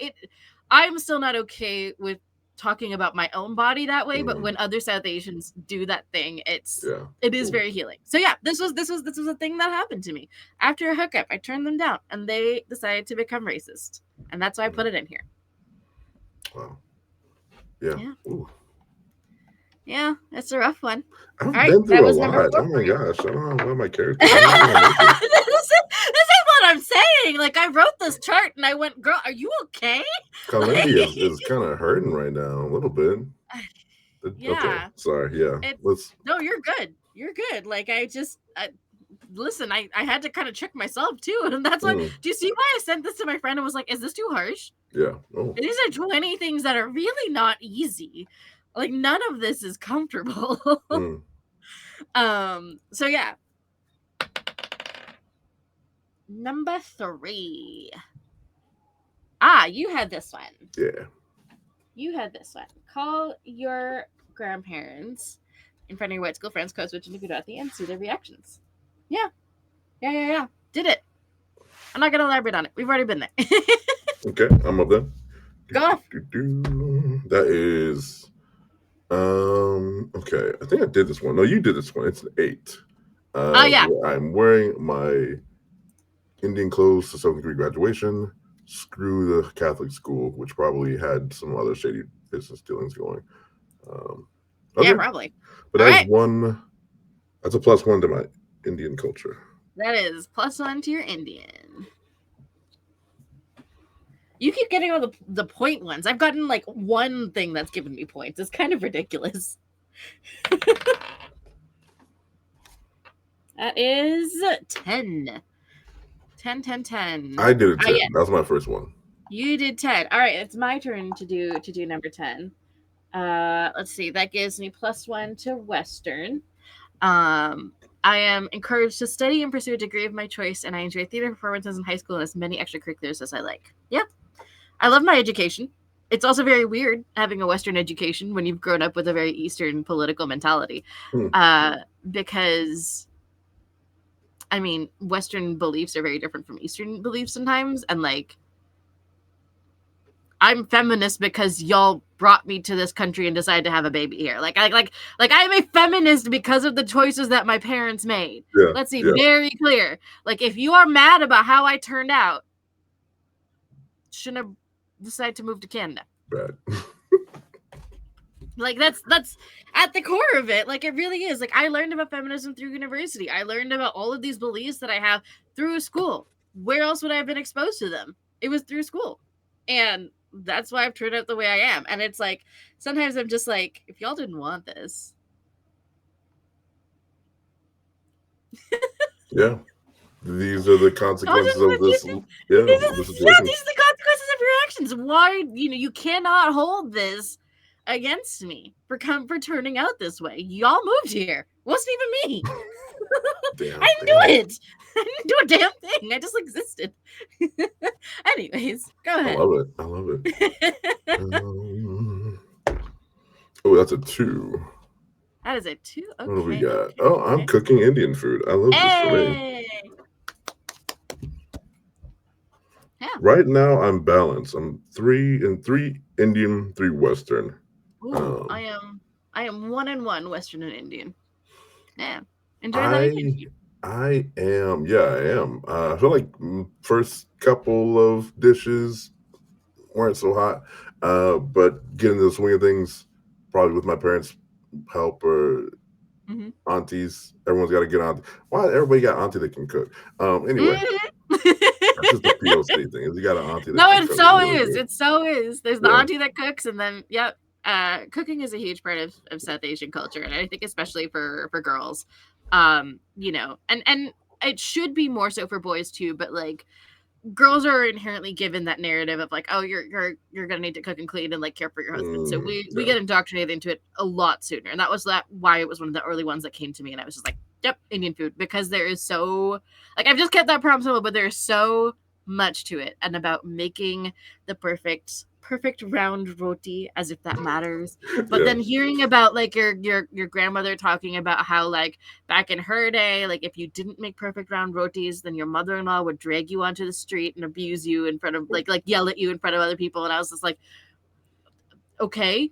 I'm still not okay with talking about my own body that way, but mm, when other South Asians do that thing, yeah. it is Ooh, very healing. So yeah, this was a thing that happened to me. After a hookup, I turned them down and they decided to become racist. And that's why I mm, put it in here. wow. Yeah. Yeah. Ooh. Yeah, it's a rough one. All I've right, been that through a was number lot. 4 Oh my for you. gosh. I don't know what my character. this, I don't know what I'm making. is what I'm saying. Like I wrote this chart and I went, "Girl, are you okay?" Like, Kalindi is kind of hurting right now a little bit. Okay. yeah. Sorry. Yeah. It's Let's. no, you're good. You're good. Like I just listen, I had to kind of trick myself too. And that's why, do you see why I sent this to my friend and was like, is this too harsh? Yeah. Oh. These are 20 things that are really not easy. Like, none of this is comfortable. So yeah. Number 3. You had this one. Yeah. You had this one. Call your grandparents in front of your white school friends, code switch, and if you do at the end, see their reactions. Yeah. Did it. I'm not going to elaborate on it. We've already been there. Okay, I'm up there. Go off. That is... okay, I think I did this one. No, you did this one. It's an 8. Yeah. I'm wearing my Indian clothes to 7th degree graduation. Screw the Catholic school, which probably had some other shady business dealings going. Okay. Yeah, probably. But that's one. That's a +1 to my Indian culture. That is +1 to your Indian. You keep getting all the point ones. I've gotten like one thing that's given me points. It's kind of ridiculous. That is 10. 10. I did it 10. Yeah. That was my first one. You did 10. All right, it's my turn to do number 10. Let's see. That gives me +1 to Western. I am encouraged to study and pursue a degree of my choice, and I enjoy theater performances in high school and as many extracurriculars as I like. Yeah. I love my education. It's also very weird having a Western education when you've grown up with a very Eastern political mentality. Because, I mean, Western beliefs are very different from Eastern beliefs sometimes. And, like, I'm feminist because y'all brought me to this country and decided to have a baby here. Like I'm a feminist because of the choices that my parents made. Yeah, let's be very clear. Like, if you are mad about how I turned out, shouldn't have decided to move to Canada. Bad. Like, that's at the core of it. Like, it really is. Like, I learned about feminism through university. I learned about all of these beliefs that I have through school. Where else would I have been exposed to them? It was through school. And that's why I've turned out the way I am. And it's like, sometimes I'm just like, if y'all didn't want this. Yeah. These are the consequences of this. These are the consequences of your actions. Why, you cannot hold this against me for turning out this way. Y'all moved here. It wasn't even me. I didn't do it. I didn't do a damn thing. I just existed. Anyways, go ahead. I love it. Oh, that's a 2. That is a 2. Okay. What do we got? Oh, I'm cooking Indian food. I love this for me. Yeah. Right now, I'm balanced. I'm 3 Indian, 3 Western. Ooh, I am 1 Western and Indian. Yeah. Enjoy that. I am. Yeah, I am. I feel like first couple of dishes weren't so hot, but getting the swing of things, probably with my parents' help or aunties. Everyone's got to get auntie. Why everybody got auntie that can cook? Anyway. That's just the POC thing. You got an auntie that can cook. It so is. There's the auntie that cooks, and then cooking is a huge part of South Asian culture, and I think especially for girls. And it should be more so for boys too, but like girls are inherently given that narrative of like, oh, you're gonna need to cook and clean and like care for your husband. So we get indoctrinated into it a lot sooner, and that was why it was one of the early ones that came to me, and I was just like, yep, Indian food, because there is so, like, I've just kept that problem simple, but there's so much to it, and about making the perfect round roti, as if that matters. But then hearing about like your grandmother talking about how like back in her day, like if you didn't make perfect round rotis, then your mother-in-law would drag you onto the street and abuse you in front of like yell at you in front of other people. And I was just like, okay,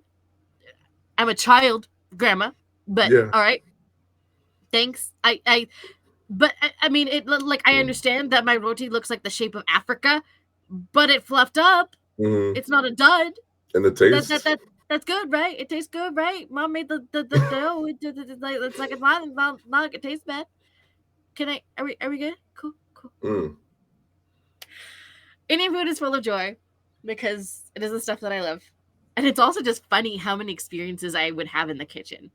I'm a child, grandma, but all right, thanks. But I mean, it like I understand that my roti looks like the shape of Africa, but it fluffed up. It's not a dud. And the taste? That's good, right? It tastes good, right? Mom made the dough. It's like it's not like it tastes bad. Are we good? Cool. Indian food is full of joy because it is the stuff that I love. And it's also just funny how many experiences I would have in the kitchen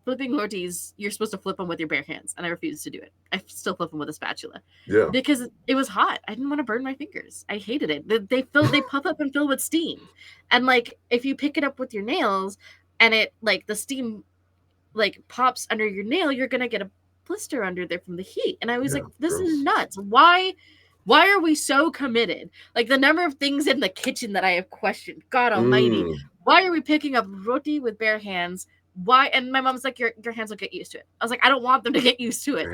flipping rotis, you're supposed to flip them with your bare hands, and I refused to do it. I still flip them with a spatula. Yeah. Because it was hot. I didn't want to burn my fingers. I hated it. They puff up and fill with steam. And like if you pick it up with your nails and it like the steam like pops under your nail, you're gonna get a blister under there from the heat. And I was like, this is nuts. Why are we so committed? Like the number of things in the kitchen that I have questioned. God almighty. Why are we picking up roti with bare hands? Why? And my mom's like, your hands will get used to it. I was like, I don't want them to get used to it.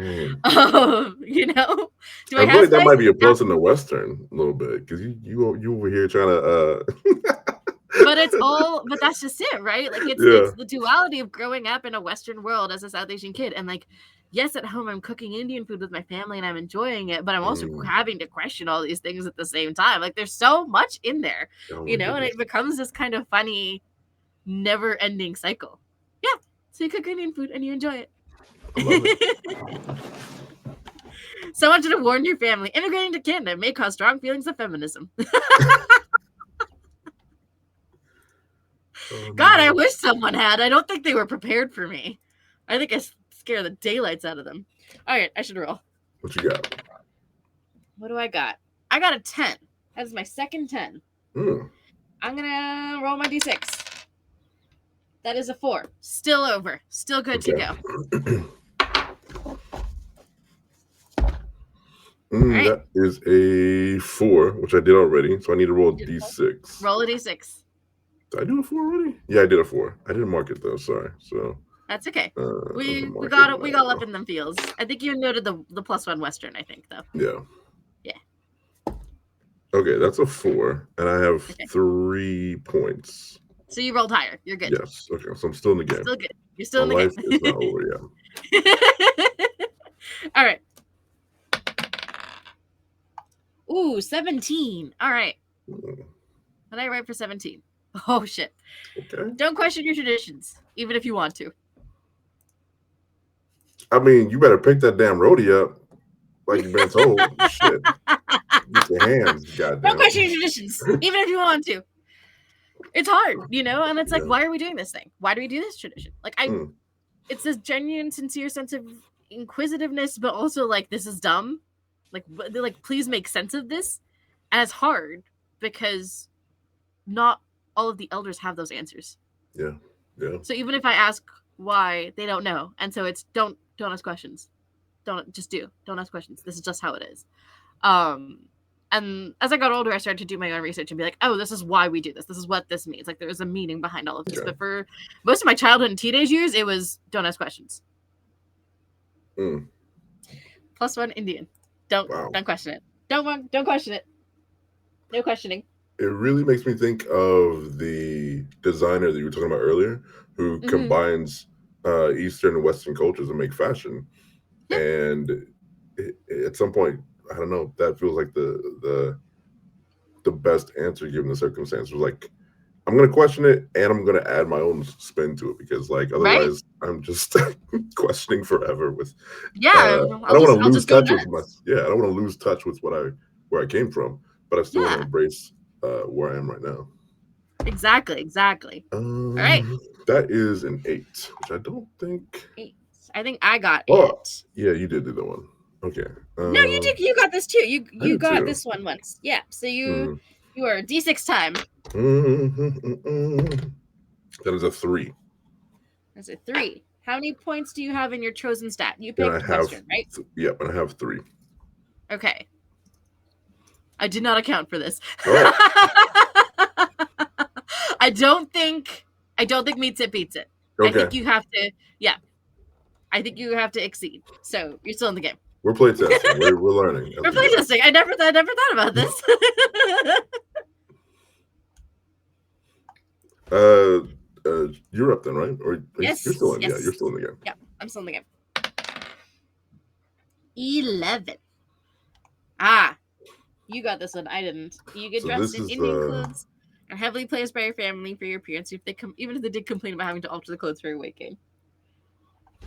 You know? Do I feel like that might be a plus in the Western a little bit because you over here trying to. But that's just it, right? Like it's the duality of growing up in a Western world as a South Asian kid, and like, yes, at home I'm cooking Indian food with my family and I'm enjoying it, but I'm also having to question all these things at the same time. Like there's so much in there, you know, and it becomes this kind of funny, never-ending cycle. Yeah, so you cook Indian food and you enjoy it. I love it. So I want you to warn your family: immigrating to Canada may cause strong feelings of feminism. God, I wish someone had. I don't think they were prepared for me. I think I scare the daylights out of them. All right, I should roll. What you got? What do I got? I got a 10. That is my second 10. I'm going to roll my d6. That is a 4. Still over. Still good to go. Right. That is a 4, which I did already. So I need to roll a d6. Roll a d6. Did I do a 4 already? Yeah, I did a 4. I didn't mark it though. Sorry. So that's okay. We got up in them fields. I think you noted the +1 Western. I think though. Yeah. Yeah. Okay, that's a 4, and I have 3 points. So you rolled higher. You're good. Yes. Okay. So I'm still in the game. Still good. You're still in the game. It's not over yet. All right. Ooh, 17. All right. What did I write for 17? Oh, shit. Okay. Don't question your traditions, even if you want to. I mean, you better pick that damn roti up like you've been told. Shit. Get your hands, goddamn. Don't question your traditions, even if you want to. It's hard, you know? And it's like, why are we doing this thing? Why do we do this tradition? Like, it's this genuine, sincere sense of inquisitiveness, but also, like, this is dumb. Like, please make sense of this. And it's hard because not all of the elders have those answers. Yeah. Yeah. So even if I ask why, they don't know. And so it's don't ask questions. Don't ask questions. This is just how it is. And as I got older, I started to do my own research and be like, oh, this is why we do this. This is what this means. Like there's a meaning behind all of this. But for most of my childhood and teenage years, it was don't ask questions. +1 Indian. Don't question it. Don't question it. No questioning. It really makes me think of the designer that you were talking about earlier, who combines Eastern and Western cultures and make fashion. Yeah. And at some point, I don't know, that feels like the best answer given the circumstances. Like, I'm gonna question it and I'm gonna add my own spin to it because, like, otherwise I'm just questioning forever. With I don't want to lose touch with I don't want to lose touch with where I came from, but I still want to embrace where I am right now. Exactly. All right. That is an 8, which I don't think. 8. I think I got it. Yeah, you did do the one. Okay. No, you did. You got this too. You got this one once. Yeah. So you are D6 time. That is a 3. That's a 3. How many points do you have in your chosen stat? You picked Western, right? Yep, and I have 3. Okay. I did not account for this. Right. I don't think meets it beats it. Okay. I think you have to. Yeah. I think you have to exceed. So you're still in the game. We're play testing. We're learning. We're play testing. I never thought about this. You're up then, right? Or yes. You're still in. Yes. Yeah, you're still in the game. Yeah, I'm still in the game. 11. Ah, you got this one. I didn't. You get dressed in Indian clothes. Are heavily praised by your family for your appearance. Even if they did complain about having to alter the clothes for your weight gain.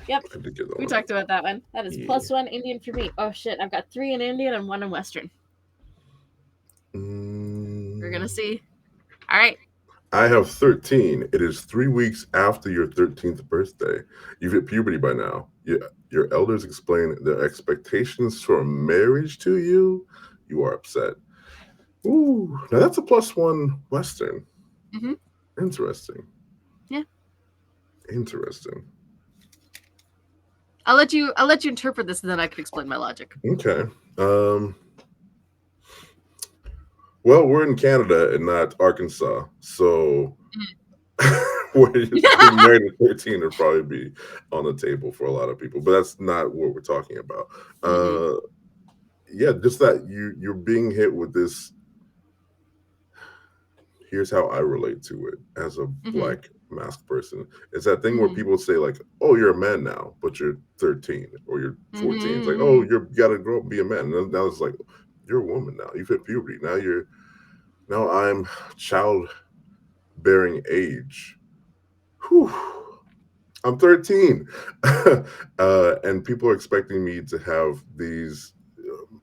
Yep. We talked about that one. That is +1 Indian for me. Oh shit, I've got 3 in Indian and 1 in Western. We're gonna see. All right. I have 13. It is 3 weeks after your 13th birthday. You've hit puberty by now. Your elders explain their expectations for marriage to you. You are upset. Ooh, now that's a +1 Western. Hmm. Interesting. Yeah. Interesting. I'll let you interpret this, and then I can explain my logic. Okay. Um, well, we're in Canada and not Arkansas, so where being married at 13 would probably be on the table for a lot of people, but that's not what we're talking about. Mm-mm. Yeah, just that you're being hit with this. Here's how I relate to it as a Mm-hmm. black masked person. It's that thing where Mm-hmm. people say like, "Oh, you're a man now," but you're 13 or you're 14. It's like, "Oh, Mm-hmm. you gotta grow up and be a man." And now it's like, "You're a woman now. You've hit puberty. Now I'm childbearing age." Whew. I'm 13, and people are expecting me to have these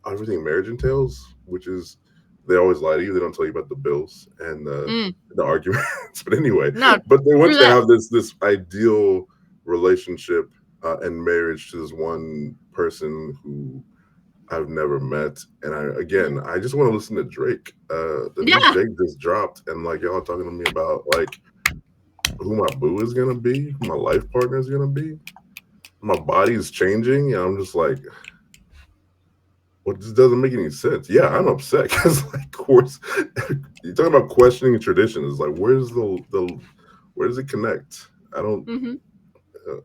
everything marriage entails, which is they always lie to you. They don't tell you about the bills and Mm. the arguments. But anyway, No, but they want true you to that. have this ideal relationship and marriage to this one person who I've never met. And Mhm. I just want to listen to Drake. The new Yeah. Drake just dropped, and like y'all are talking to me about like who my boo is gonna be, who my life partner is gonna be. My body's changing, and I'm just like, well, this doesn't make any sense. Yeah, I'm upset because, like, of course, you're talking about questioning traditions. Like, where does it connect? I don't. Mm-hmm.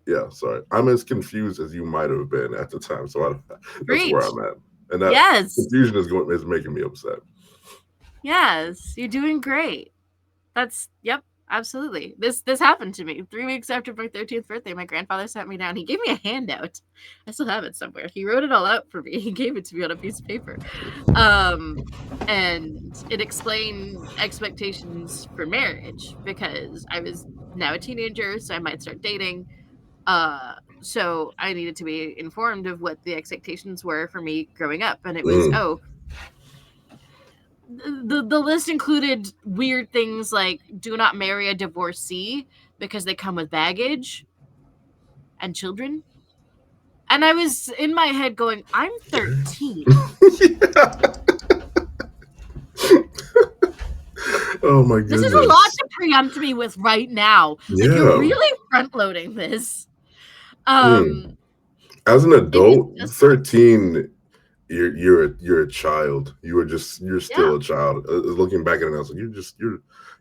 Yeah, sorry. I'm as confused as you might have been at the time. So that's where Preach. I'm at, and that Yes. confusion is making me upset. Yes. You're doing great. That's yep, absolutely. This happened to me 3 weeks after my 13th birthday. My grandfather sat me down. He gave me a handout. I still have it somewhere. He wrote it all out for me. He gave it to me on a piece of paper. Um, and it explained expectations for marriage because I was now a teenager, so I might start dating. So I needed to be informed of what the expectations were for me growing up, and it was Mm, the list included weird things like do not marry a divorcee because they come with baggage and children. And I was in my head going, I'm 13. oh my This is a lot goodness. to preempt me with right now. Like you're Yeah. really front loading this. Mm. Um As an it was adult, just 13, you're a child. You're yeah. still a child. Looking back at it, I was like,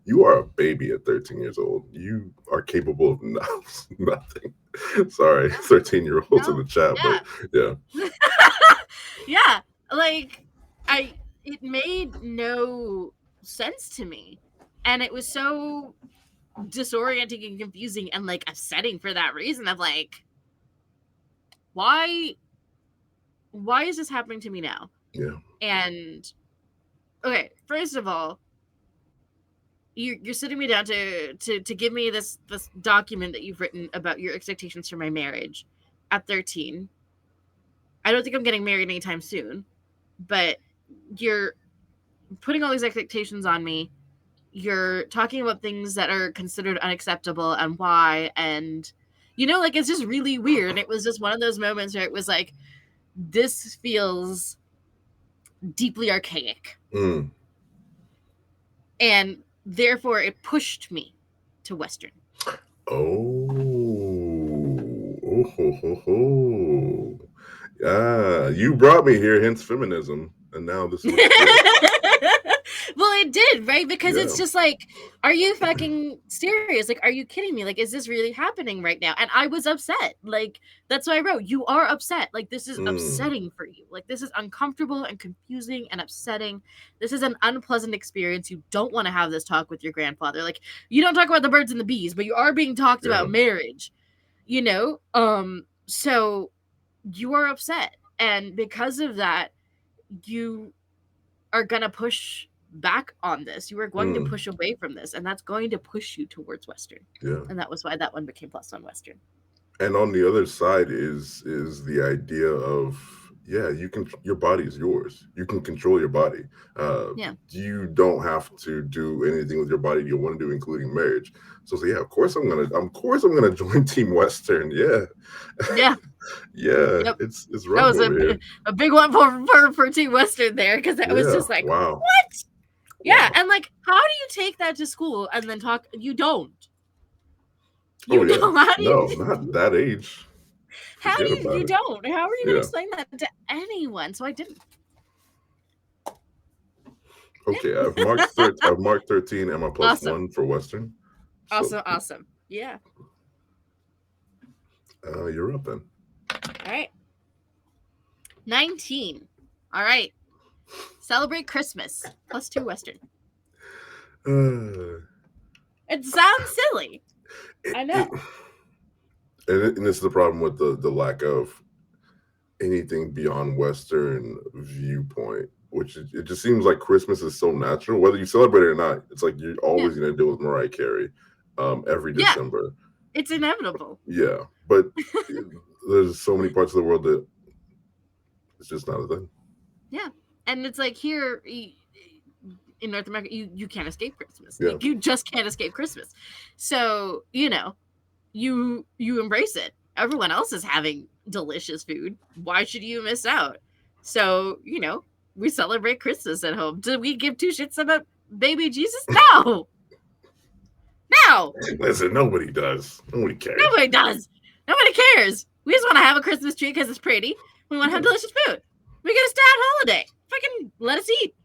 you are a baby at 13 years old. You are capable of nothing. Sorry, 13-year-olds in No. the chat, but yeah. Yeah. Yeah. Like I it made no sense to me. And it was so disorienting and confusing and like upsetting for that reason of like why is this happening to me now? Yeah. And okay, first of all, you're sitting me down to give me this document that you've written about your expectations for my marriage at 13. I don't think I'm getting married anytime soon, but you're putting all these expectations on me. You're talking about things that are considered unacceptable and why, and like it's just really weird. And it was just one of those moments where it was like, this feels deeply archaic. Mm. And therefore it pushed me to Western. Oh, ho, ho, ho. Yeah, you brought me here, hence feminism, and now this is yeah, Well, it did, right? Because yeah. it's just like, are you fucking serious? Like, are you kidding me? Like, is this really happening right now? And I was upset. Like, that's why I wrote, you are upset. Like, this is Mm, upsetting for you. Like, this is uncomfortable and confusing and upsetting. This is an unpleasant experience. You don't want to have this talk with your grandfather. Like, you don't talk about the birds and the bees, but you are being talked yeah. about marriage, So you are upset. And because of that, you are going to push back on this. You are going to Mm, push away from this, and that's going to push you towards Western. yeah. And that was why that one became +1 Western. And on the other side is the idea of yeah, you can. Your body is yours. You can control your body. Yeah. You don't have to do anything with your body you want to do, including marriage. So, yeah, of course I'm gonna join Team Western. Yeah, Yeah. yeah, Yep. it's That rough was over here. a big one for Team Western there, because it was Yeah, just like, wow, what? Yeah, wow. and like, how do you take that to school and then talk? You don't. Oh You yeah, don't. How do no, you? not that age. How Forget do you? about You it. don't. How are you going to Yeah. explain that to anyone? So I didn't. Okay, Yeah. I've marked 13 and my plus Awesome. one for Western. So Awesome. Awesome. Yeah. you're up then. All right. 19. All right. Celebrate Christmas. +2 Western. Uh, It sounds silly. it, I it, know. and this is the problem with the lack of anything beyond Western viewpoint, which it just seems like Christmas is so natural, whether you celebrate it or not. It's like you're Yeah. always gonna deal with Mariah Carey, every Yeah. December. It's inevitable. Yeah, but there's so many parts of the world that it's just not a thing. Yeah. And it's like here in North America, you can't escape Christmas. Yeah. Like, you just can't escape Christmas. So, you embrace it. Everyone else is having delicious food. Why should you miss out? So, we celebrate Christmas at home. Do we give two shits about baby Jesus? No. No. Listen, nobody does. Nobody cares. Nobody does. Nobody cares. We just want to have a Christmas tree because it's pretty. We want to have delicious food. We get a stat holiday. Fucking let us eat.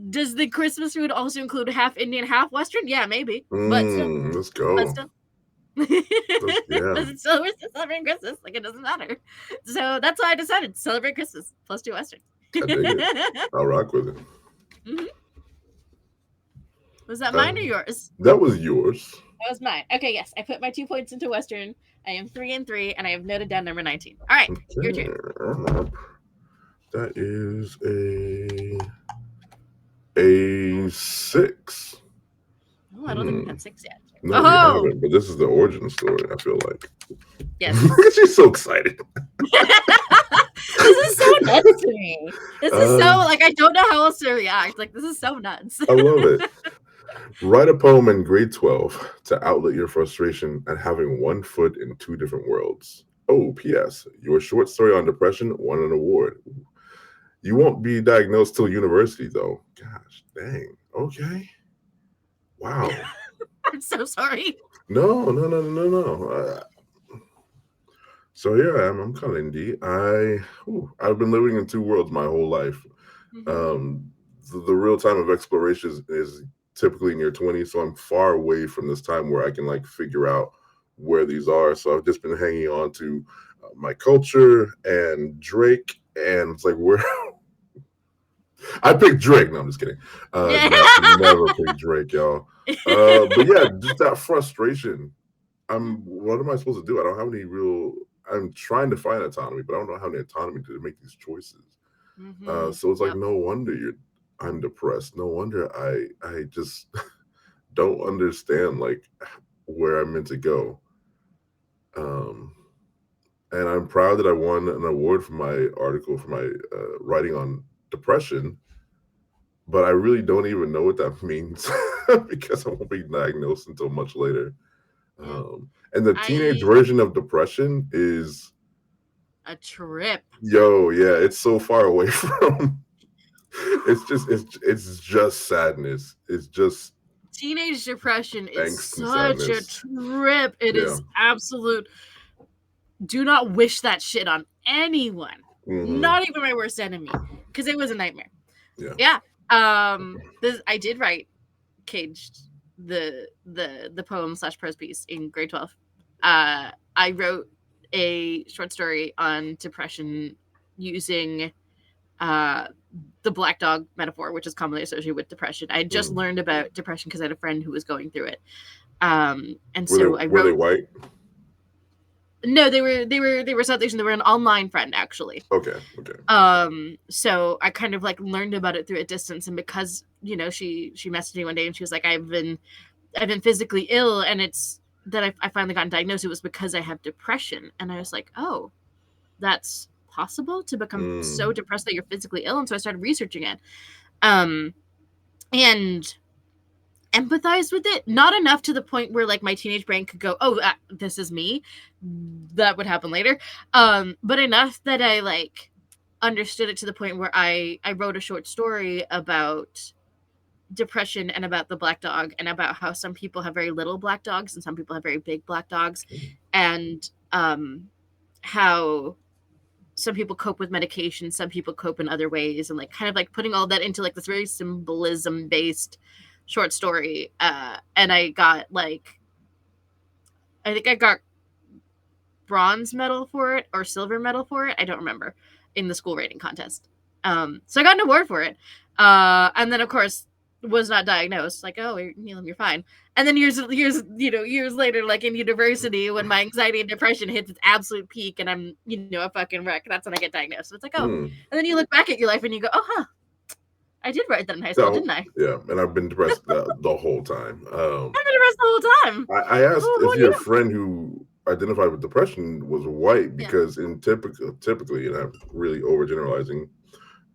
Does the Christmas food also include half Indian, half Western? Yeah, maybe. But still. Let's go. Yeah, Does it still, we're still celebrating Christmas? Like, it doesn't matter. So that's why I decided to celebrate Christmas. +2 Western. I dig it. I'll rock with it. Mhm. Was that mine or yours? That was yours. That was mine. Okay, yes. I put my 2 points into Western. I am 3 and 3, and I have noted down number 19. All right, your turn. That is a 6. Oh, I don't think we've had 6 yet. No, we haven't. But this is the origin story. I feel like. Yes. She's so excited. This is so nuts to me. This is so, like, I don't know how else to react. Like, this is so nuts. I love it. Write a poem in grade 12 to outlet your frustration at having one foot in 2 different worlds. Oh, P.S. Your short story on depression won an award. You won't be diagnosed till university, though. Gosh, dang. Okay. Wow. I'm so sorry. No. So here I am. I'm kind of indie. I've been living in 2 worlds my whole life. Mm-hmm. The real time of exploration is typically in your 20s, so I'm far away from this time where I can like figure out where these are. So I've just been hanging on to my culture and Drake, and it's like where I picked Drake. No, I'm just kidding. Never picked Drake, y'all. But yeah, just that frustration. What am I supposed to do? I don't have any real. I'm trying to find autonomy, but I don't know how any autonomy to make these choices. Mm-hmm. So it's like no wonder I'm depressed. No wonder I just don't understand like where I'm meant to go. And I'm proud that I won an award for my article for my writing on depression, but I really don't even know what that means because I won't be diagnosed until much later. And the teenage version of depression is a trip. Yo, yeah, it's so far away from. It's just sadness. It's just teenage depression is such a trip. It is absolute. Do not wish that shit on anyone. Mm-hmm. Not even my worst enemy, because it was a nightmare. Yeah. I did write Caged, the poem / prose piece in grade 12. I wrote a short story on depression using the black dog metaphor, which is commonly associated with depression. I had just learned about depression because I had a friend who was going through it. And so I wrote. Were they white? No, they were South Asian. They were an online friend, actually. Okay. So I kind of like learned about it through a distance, and because she messaged me one day and she was like, I've been physically ill, and it's that I finally got diagnosed. It was because I have depression, and I was like, oh, that's possible to become so Mm. depressed that you're physically ill. And so I started researching it. And empathized with it, not enough to the point where like my teenage brain could go, oh, this is me. That would happen later. But enough that I like understood it to the point where I wrote a short story about depression and about the black dog and about how some people have very little black dogs and some people have very big black dogs, and how some people cope with medication, some people cope in other ways, and like kind of like putting all that into like this very symbolism based short story. And I got like, I think I got bronze medal for it or silver medal for it. I don't remember, in the school writing contest. So I got an award for it. And then of course was not diagnosed. Like, oh, you're fine. And then years later, like in university, when my anxiety and depression hits its absolute peak, and I'm a fucking wreck, that's when I get diagnosed. So it's like, oh, and then you look back at your life and you go, oh, huh, I did write that in high school, didn't I? Yeah, and I've been depressed the whole time. I've been depressed the whole time. I asked if your friend who identified with depression was white, because in typically, and I'm really overgeneralizing,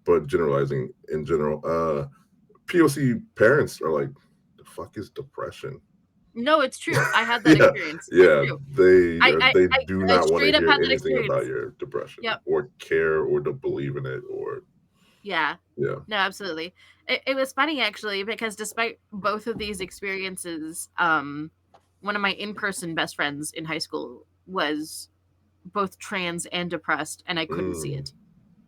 but generalizing in general, POC parents are like, the fuck is depression? No, it's true. I had that experience. Yeah, they I do not want to straight up hear had that anything about experience. your depression, Yep. or care, or to believe in it, or Yeah. yeah. No, absolutely. It was funny actually, because despite both of these experiences, one of my in-person best friends in high school was both trans and depressed, and I couldn't see it.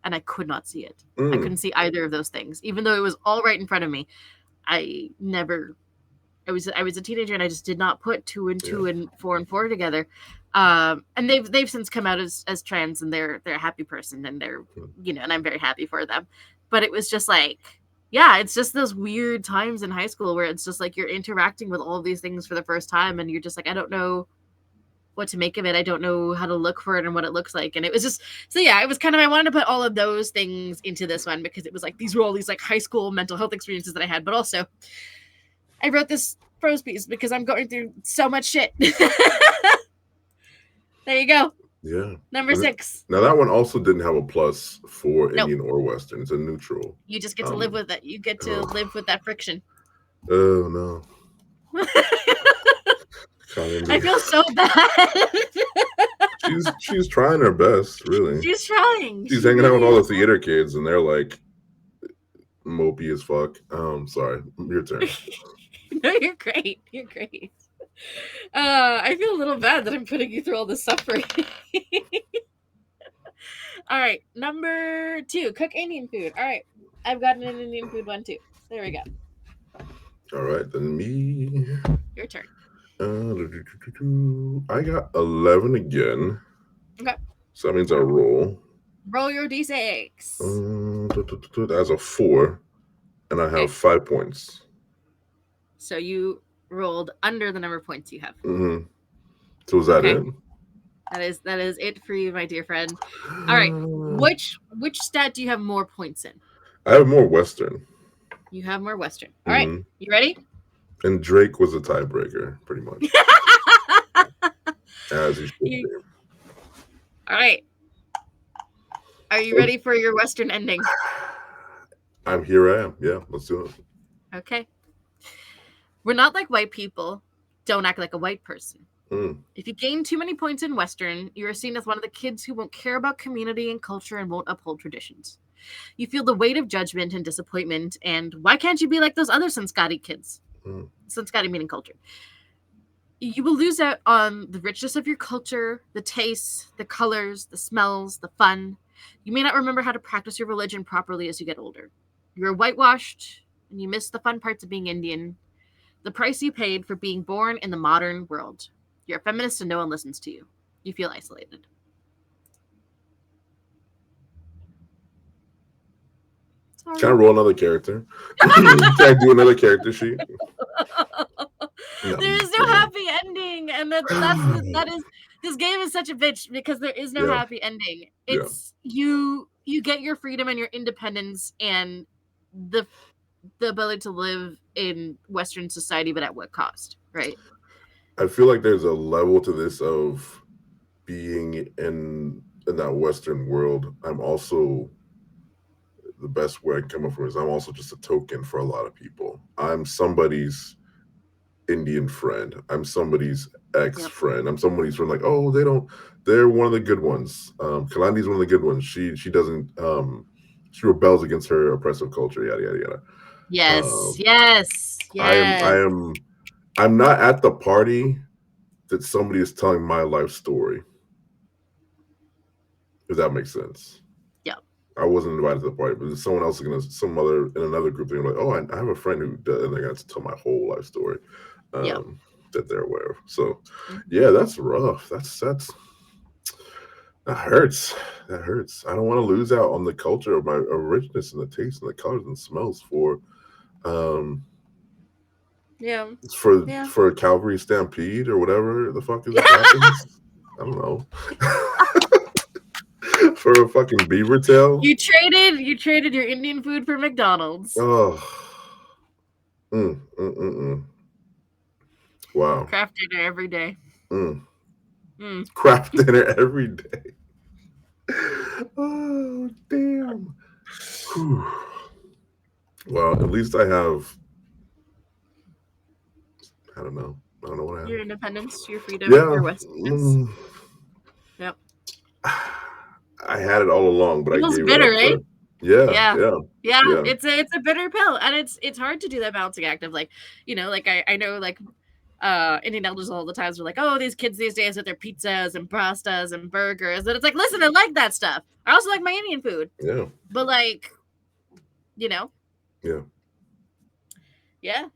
And I could not see it. I couldn't see either of those things, even though it was all right in front of me. I was a teenager, and I just did not put 2 and 2 and 4 and 4 together. And they've since come out as trans, and they're a happy person, and they're and I'm very happy for them. But it was just like, yeah, it's just those weird times in high school where it's just like you're interacting with all of these things for the first time, and you're just like, I don't know what to make of it. I don't know how to look for it and what it looks like. And it was just, so yeah, it was kind of, I wanted to put all of those things into this one, because it was like, these were all these like high school mental health experiences that I had, but also I wrote this prose piece because I'm going through so much shit. There you go. Yeah. Number 6. Now that one also didn't have a plus for Indian or Western. It's a neutral. You just get to live with it. You get to live with that friction. Oh no. I feel so bad. She's trying her best, really. She's trying. She's hanging out with all the theater kids, and they're like mopey as fuck. Sorry, your turn. No, you're great. You're great. I feel a little bad that I'm putting you through all this suffering. All right, number 2, cook Indian food. All right, I've got an Indian food one too. There we go. All right, then me. Your turn. I got 11 again. Okay. So that means I roll. Roll your d6. That's a 4, and I have 5 points. So you rolled under the number of points you have. So is that it? That is it for you, my dear friend. All right. Which stat do you have more points in? I have more Western. You have more Western. All right. You ready? And Drake was a tiebreaker, pretty much. As he should be. All right. Are you ready for your Western ending? Here I am. Yeah, let's do it. Okay. We're not like white people. Don't act like a white person. If you gain too many points in Western, you are seen as one of the kids who won't care about community and culture and won't uphold traditions. You feel the weight of judgment and disappointment, and why can't you be like those other Sanskati kids? Sanskati meaning culture. You will lose out on the richness of your culture, the tastes, the colors, the smells, the fun. You may not remember how to practice your religion properly as you get older. You're whitewashed, and you miss the fun parts of being Indian. The price you paid for being born in the modern world. You're a feminist and no one listens to you. You feel isolated. Sorry. Can I roll another character? Can I do another character sheet? No, there is no happy ending, and that is this game is such a bitch because there is no happy ending. It's you get your freedom and your independence and the ability to live in Western society, but at what cost, right? I feel like there's a level to this of being in in that Western world, I'm also the best way I can come up from is I'm also just a token for a lot of people. I'm somebody's Indian friend. I'm somebody's ex Yep. friend. I'm somebody's friend. Like, oh, they don't. They're one of the good ones. Kalandi's one of the good ones. She doesn't. She rebels against her oppressive culture. Yada yada yada. Yes. Um, Yes. I am. I Yes. am. I'm not at the party that somebody is telling my life story. If that makes sense. Yep. I wasn't invited to the party, but someone else is gonna, some other in another group, they're like, oh, I have a friend who does, and they got to tell my whole life story, Yep. um, that they're aware of. So, Mhm. yeah, that's rough. That hurts. That hurts. I don't want to lose out on the culture of my richness and the taste and the colors and smells um, Yeah. Yeah. for a Calvary Stampede or whatever the fuck is happens. I don't know. For a fucking beaver tail. You traded your Indian food for McDonald's. Oh, mm, mm, mm, mm. Wow. Craft dinner every day. Mm. Mm. Craft dinner every day. Oh, damn. Whew. Well, at least I have, I don't know. I don't know what I Your have. independence, your freedom, Yeah. your Westerness. Yep. I had it all along, but I Feels gave it bitter, up eh? for, yeah, Yeah. yeah, Yeah, yeah, it's a bitter pill, and it's hard to do that balancing act of like, like I know like Indian elders all the times were like, oh, these kids these days with their pizzas and pastas and burgers, and it's like, listen, I like that stuff. I also like my Indian food, yeah, but like, you know, yeah. yeah.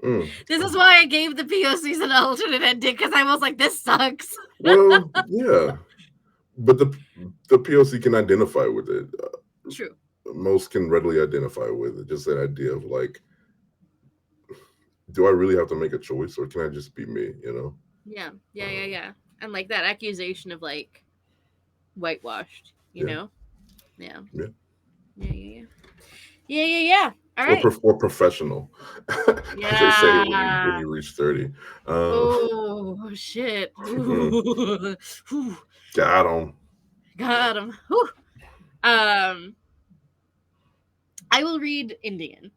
Mm. This is why I gave the POCs an alternate ending because I was like, this sucks. Well, yeah, but the POC can identify with it. True. Most can readily identify with it. Just that idea of like, do I really have to make a choice, or can I just be me? You know? Yeah. And like that accusation of like whitewashed, Yeah, Yeah. yeah. Yeah. Yeah. All Or right. or professional, as they say when Yeah. you reach 30. Um, Oh shit. mm, Ooh. Whew. got him. Got him. Whew. Um, I will read Indian.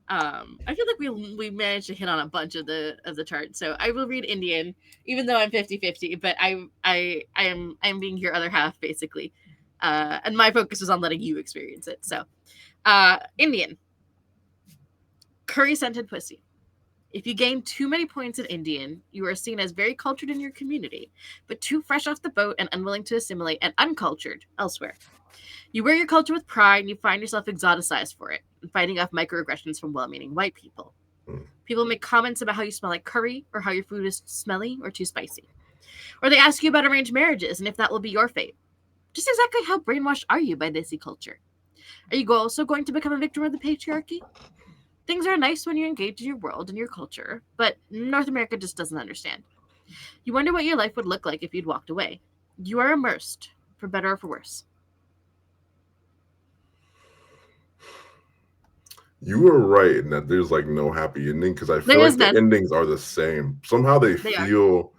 I feel like we managed to hit on a bunch of the charts, so I will read Indian, even though I'm 50-50. But I am being your other half basically, and my focus is on letting you experience it. So, Indian curry scented pussy. If you gain too many points in Indian, you are seen as very cultured in your community, but too fresh off the boat and unwilling to assimilate and uncultured elsewhere. You wear your culture with pride and you find yourself exoticized for it, and fighting off microaggressions from well meaning white people. Mm. People make comments about how you smell like curry or how your food is smelly or too spicy. Or they ask you about arranged marriages and if that will be your fate. Just exactly how brainwashed are you by Desi culture? Are you also going to become a victim of the patriarchy? Things are nice when you engage in your world and your culture, but North America just doesn't understand. You wonder what your life would look like if you'd walked away. You are immersed, for better or for worse. You were right in that there's like no happy ending because I There feel is like the none. endings are the same. Somehow they They are. feel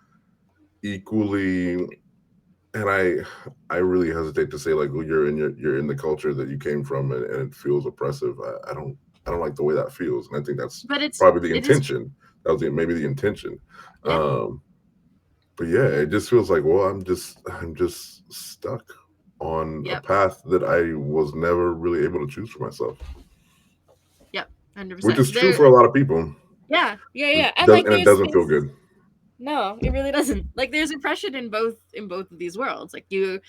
equally, and I really hesitate to say like, well, you're in the culture that you came from, and it feels oppressive. I don't like the way that feels, and I think that's But probably the it is intention. That was maybe the intention. yeah. Um, but yeah, it just feels like, well, I'm just stuck on a Yep. path that I was never really able to choose for myself, Yep. which 100%. is true for a lot of people. Yeah. And like It doesn't feel good. no, it really doesn't. Like there's oppression in both of these worlds. Like you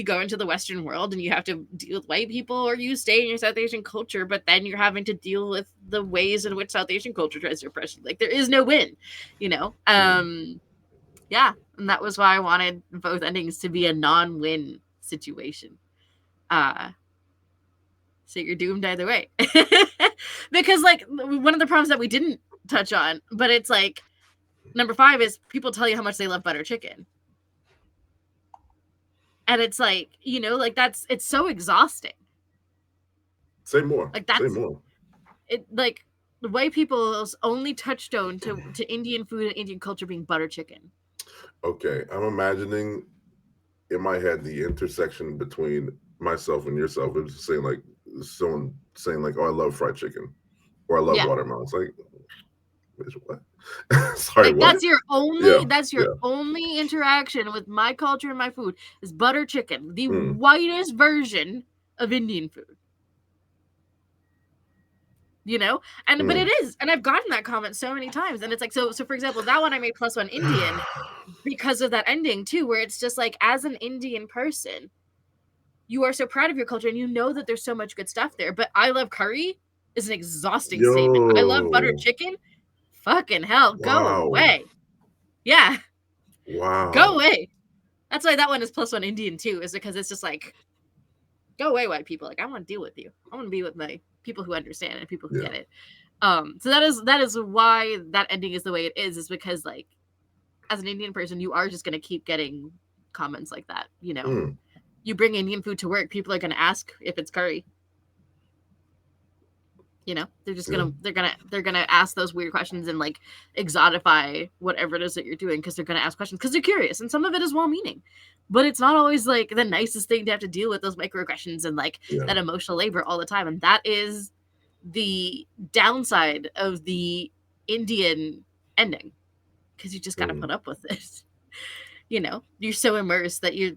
go into the Western world and you have to deal with white people, or you stay in your South Asian culture, but then you're having to deal with the ways in which South Asian culture tries to oppress you. Like there is no win, you know. Mm. Yeah, and that was why I wanted both endings to be a non-win situation. Uh so you're doomed either way. Because like one of the problems that we didn't touch on, but it's like number 5 is people tell you how much they love butter chicken. And it's like, like it's so exhausting. Say more. Like Say that's more. it like the white people's only touchstone to Indian food and Indian culture being butter chicken. Okay, I'm imagining in my head the intersection between myself and yourself. It was just saying like someone saying like, "Oh, I love fried chicken," or "I love Yeah. watermelon." It's like, bitch, what? Sorry, Like what? Yeah, that's your yeah. only interaction with my culture and my food is butter chicken, the Mm, whitest version of Indian food. And but it mm. is, and I've gotten that comment so many times, and it's like, so for example, that one I made +1 Indian because of that ending too, where it's just like, as an Indian person, you are so proud of your culture and you know that there's so much good stuff there, but I love curry is an exhausting statement. I love butter Yo, chicken, fucking hell, go wow, away. Yeah, go wow. away. That's why that one is +1 Indian too, is because it's just like, go away, white people. Like, I want to deal with you. I want to be with my people who understand and people who Yeah. get it. So that is why that ending is the way it is because, like, as an Indian person, you are just gonna keep getting comments like that. Mm, You bring Indian food to work, people are gonna ask if it's curry. They're just yeah. gonna ask those weird questions and like exotify whatever it is that you're doing because they're gonna ask questions because they're curious, and some of it is well-meaning, but it's not always like the nicest thing to have to deal with those microaggressions and like Yeah. that emotional labor all the time, and that is the downside of the Indian ending because you just gotta Mm, put up with it. You're so immersed that you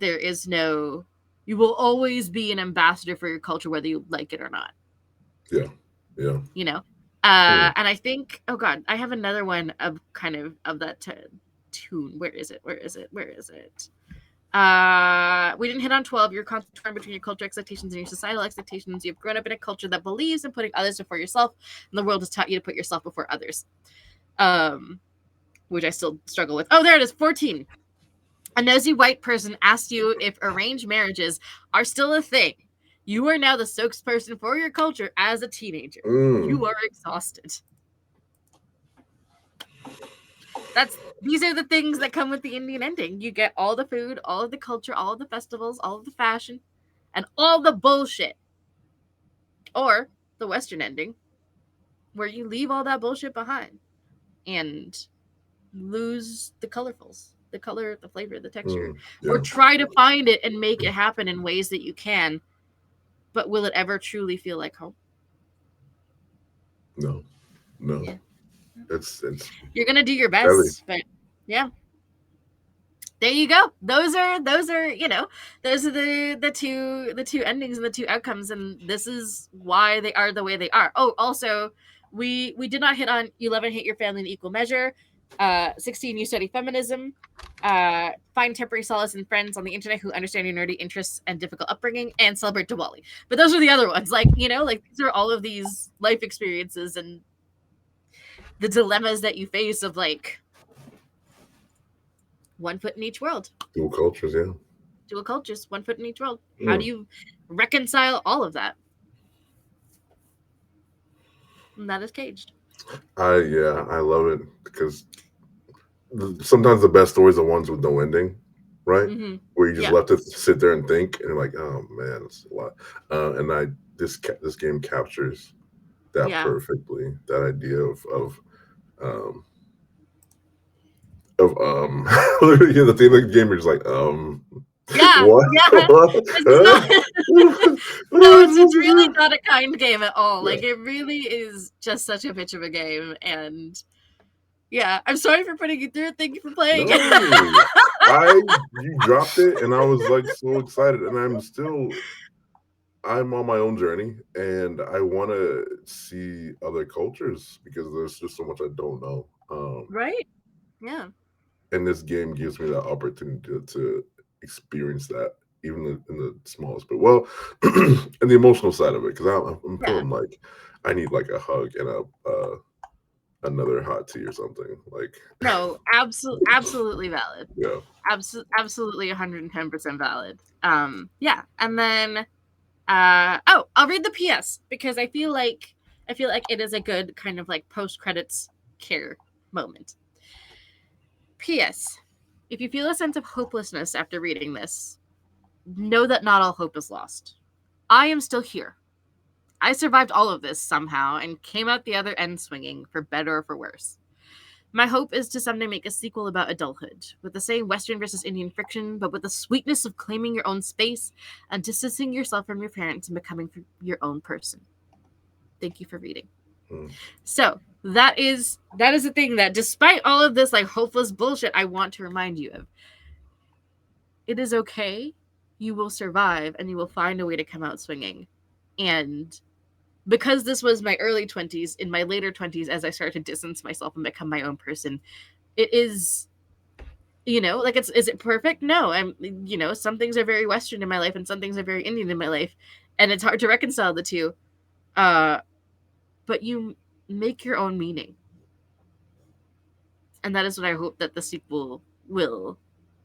will always be an ambassador for your culture whether you like it or not. yeah. Yeah. you know Mm, and I think, oh god, I have another one of kind of that tune. Where is it? We didn't hit on 12. You're constantly torn between your cultural expectations and your societal expectations. You've grown up in a culture that believes in putting others before yourself, and the world has taught you to put yourself before others, um which I still struggle with. Oh, there it is. 14. A nosy white person asked you if arranged marriages are still a thing. You are now the spokesperson for your culture as a teenager. mm. You are exhausted. These are the things that come with the Indian ending. You get all the food, all of the culture, all of the festivals, all of the fashion, and all the bullshit. Or the Western ending, where you leave all that bullshit behind and lose the colorfuls, the color, the flavor, the texture, Mm, or yeah. try to find it and make it happen in ways that you can. But will it ever truly feel like home? No. No. Yeah. It's You're gonna do your heavy. best, but yeah. There you go. Those are the two endings and the two outcomes, and this is why they are the way they are. Oh, also, we did not hit on 11, hate your family in equal measure. 16, you study feminism. Find temporary solace in friends on the internet who understand your nerdy interests and difficult upbringing, and celebrate Diwali. But those are the other ones. Like, these are all of these life experiences and the dilemmas that you face of like one foot in each world. Dual cultures, yeah. Dual cultures, one foot in each world. How do Mm. you reconcile all of that? And that is caged. I love it because sometimes the best stories are ones with no ending, right? Mm-hmm. Where you just Yeah. left to sit there and think, and you're like, oh man, it's a lot. And this game captures that Yeah. perfectly. That idea um of yeah, the theme of the game. You're just like Yeah. what? Yeah. What? It's not. Huh? No, it's really not a kind game at all. Yeah. Like, it really is just such a bitch of a game. And yeah, I'm sorry for putting you through it. Thank you for playing. No, I you dropped it, and I was like so excited, and I'm on my own journey, and I want to see other cultures because there's just so much I don't know. Right? Yeah. And this game gives me that opportunity to experience that, even in the smallest bit. Well, and the emotional side of it, because I'm Yeah. feeling like I need like a hug and another hot tea or something. Like, No, absolutely valid. yeah, Absolutely 110% valid. Yeah. And then I'll read the PS because I feel like it is a good kind of like post credits care moment. PS. If you feel a sense of hopelessness after reading this, know that not all hope is lost. I am still here. I survived all of this somehow and came out the other end swinging, for better or for worse. My hope is to someday make a sequel about adulthood, with the same Western versus Indian friction, but with the sweetness of claiming your own space and distancing yourself from your parents and becoming your own person. Thank you for reading. So that is the thing that, despite all of this like hopeless bullshit, I want to remind you of. It is okay. You will survive, and you will find a way to come out swinging. And because this was my early 20s, in my later 20s, as I started to distance myself and become my own person, it is, like, is it perfect? No. I'm, some things are very Western in my life and some things are very Indian in my life, and it's hard to reconcile the two. But you make your own meaning. And that is what I hope that the sequel will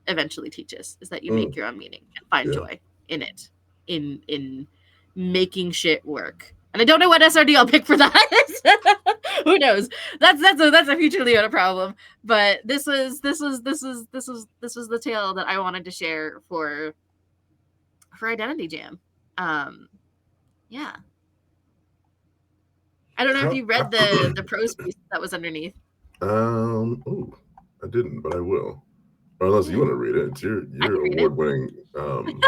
eventually teach us, is that you make your own meaning and find joy in it, in making shit work. And I don't know what SRD I'll pick for that. Who knows? That's a future Leona problem. But this was the tale that I wanted to share for Identity Jam. Yeah. I don't know if you read the prose piece that was underneath. Oh, I didn't, but I will. Or unless you want to read it. It's your award-winning. I'm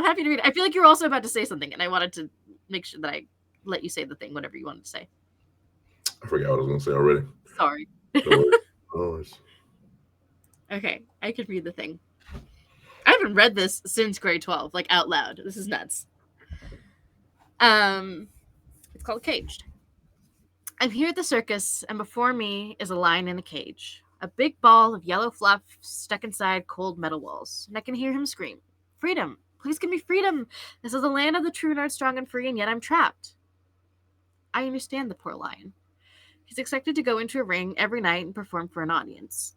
happy to read it. I feel like you were also about to say something, and I wanted to make sure that I let you say the thing, whatever you wanted to say. I forgot what I was going to say already. Sorry. No worries. Okay, I could read the thing. I haven't read this since grade 12, like out loud. This is nuts. It's called Caged. I'm here at the circus, and before me is a lion in a cage. A big ball of yellow fluff stuck inside cold metal walls, and I can hear him scream, "Freedom! Please give me freedom! This is the land of the true and strong and free, and yet I'm trapped." I understand the poor lion. He's expected to go into a ring every night and perform for an audience.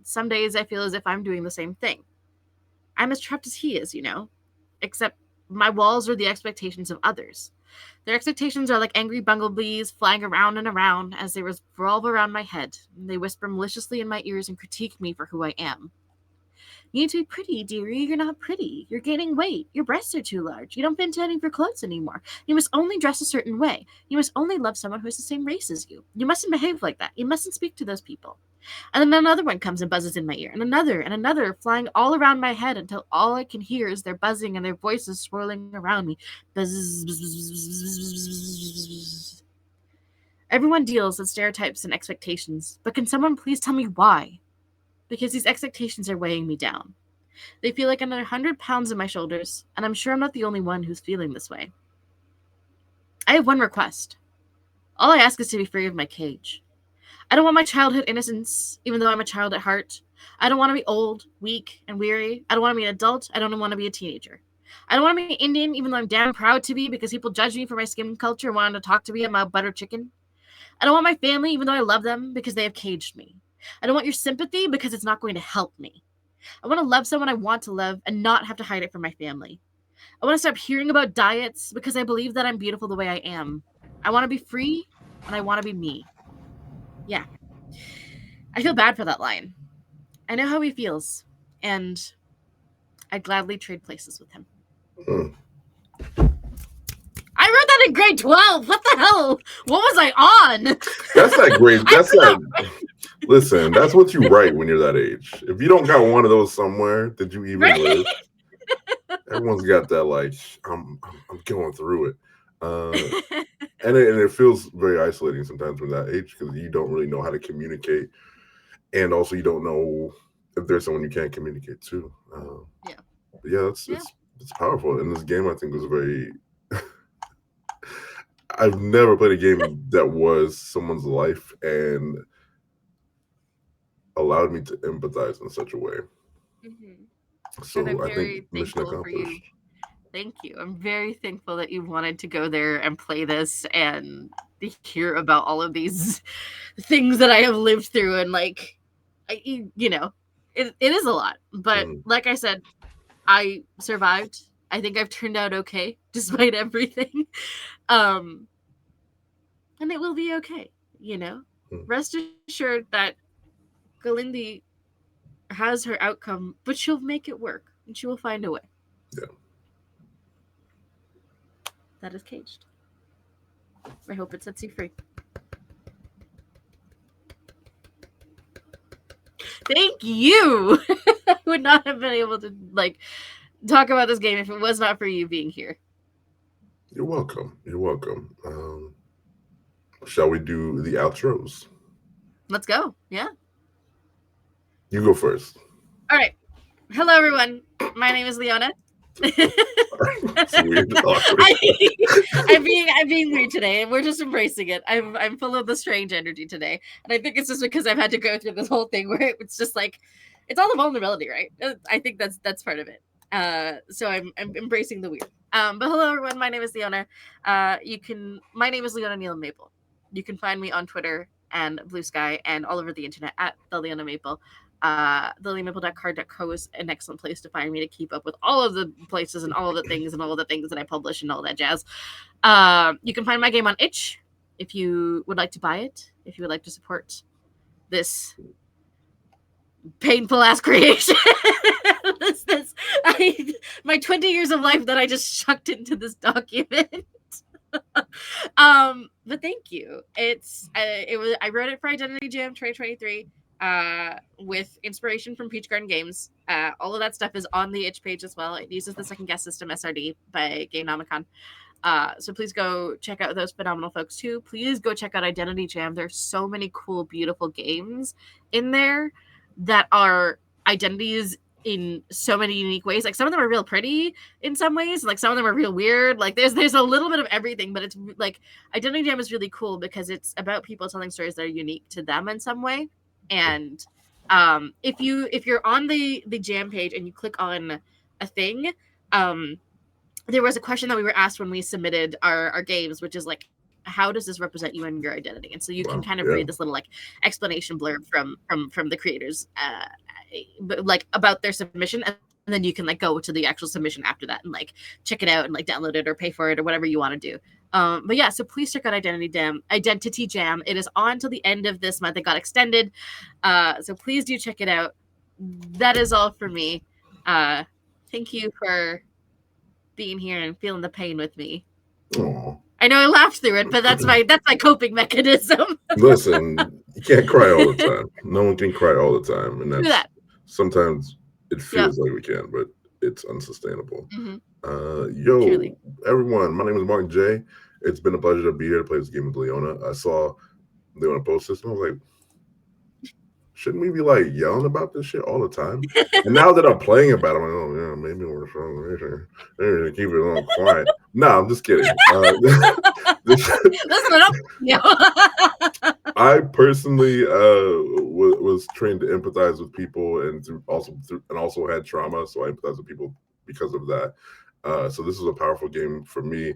Some days I feel as if I'm doing the same thing. I'm as trapped as he is, except my walls are the expectations of others. Their expectations are like angry bumblebees flying around and around as they revolve around my head. They whisper maliciously in my ears and critique me for who I am. "You need to be pretty, dearie. You're not pretty. You're gaining weight. Your breasts are too large. You don't fit into any of your clothes anymore. You must only dress a certain way. You must only love someone who is the same race as you. You mustn't behave like that. You mustn't speak to those people." And then another one comes and buzzes in my ear, and another, flying all around my head until all I can hear is their buzzing and their voices swirling around me. Buzz, buzz, buzz, buzz, buzz, buzz. Everyone deals with stereotypes and expectations, but can someone please tell me why? Because these expectations are weighing me down. They feel like another 100 pounds on my shoulders, and I'm sure I'm not the only one who's feeling this way. I have one request. All I ask is to be free of my cage. I don't want my childhood innocence, even though I'm a child at heart. I don't want to be old, weak, and weary. I don't want to be an adult. I don't want to be a teenager. I don't want to be Indian, even though I'm damn proud to be, because people judge me for my skin culture and wanting to talk to me about butter chicken. I don't want my family, even though I love them, because they have caged me. I don't want your sympathy, because it's not going to help me. I want to love someone I want to love and not have to hide it from my family. I want to stop hearing about diets because I believe that I'm beautiful the way I am. I want to be free, and I want to be me. Yeah. I feel bad for that lion. I know how he feels, and I'd gladly trade places with him. I wrote that in grade 12. What the hell? What was I on? That's that grade. That's that. Listen, that's what you write when you're that age. If you don't got one of those somewhere, did you even live? Everyone's got that, like, I'm going through it. And it feels very isolating sometimes when that age, because you don't really know how to communicate. And also you don't know if there's someone you can't communicate to. It's powerful. And this game, I think, was very... I've never played a game that was someone's life and allowed me to empathize in such a way. Mm-hmm. So I think mission accomplished. Thank you. I'm very thankful that you wanted to go there and play this and hear about all of these things that I have lived through. And like, it is a lot. But like I said, I survived. I think I've turned out okay despite everything. And it will be okay, Rest assured that Galindi has her outcome, but she'll make it work and she will find a way. Yeah. That is Caged. I hope it sets you free. Thank you. I would not have been able to like talk about this game if it was not for you being here. You're welcome. You're welcome. Shall we do the outros? Let's go. Yeah. You go first. All right. Hello, everyone. My name is Leona. It's weird. Awkward. I'm being weird today, and we're just embracing it. I'm full of the strange energy today, and I think it's just because I've had to go through this whole thing where it's just like it's all the vulnerability, right? I think that's part of it. So I'm embracing the weird. But hello, everyone. My name is Leona. My name is Leona Neal Maple. You can find me on Twitter and Blue Sky and all over the internet at the Leona Maple. TheLeonMaple.card.co is an excellent place to find me to keep up with all of the places and all of the things that I publish and all that jazz. You can find my game on itch if you would like to buy it, if you would like to support this painful ass creation. My 20 years of life that I just chucked into this document. But thank you. I wrote it for Identity Jam 2023 with inspiration from Peach Garden Games. All of that stuff is on the itch page as well. It uses the second guest system SRD by Gamenomicon. So please go check out those phenomenal folks too. Please go check out Identity Jam. There's so many cool, beautiful games in there that are identities in so many unique ways. Like some of them are real pretty in some ways, like some of them are real weird. Like there's a little bit of everything, but it's like Identity Jam is really cool because it's about people telling stories that are unique to them in some way. And if you're on the jam page and you click on a thing, there was a question that we were asked when we submitted our games, which is like, how does this represent you and your identity? And so you can kind of read this little like explanation blurb from the creators, like about their submission, and then you can like go to the actual submission after that and like check it out and like download it or pay for it or whatever you want to do. But yeah, so please check out Identity Jam. It is on till the end of this month. It got extended, so please do check it out. That is all for me. Thank you for being here and feeling the pain with me. Aww. I know I laughed through it, but that's my coping mechanism. Listen, you can't cry all the time. No one can cry all the time, and that's sometimes it feels like we can, but it's unsustainable. Yo, truly. Everyone, my name is Mark J. It's been a pleasure to be here to play this game with Leona. I saw Leona post this, and I was like, shouldn't we be like yelling about this shit all the time? And now that I'm playing about it, I'm like, oh yeah, maybe we're maybe keep it a little quiet. No, I'm just kidding. I personally was trained to empathize with people and also had trauma, so I empathize with people because of that. So this is a powerful game for me.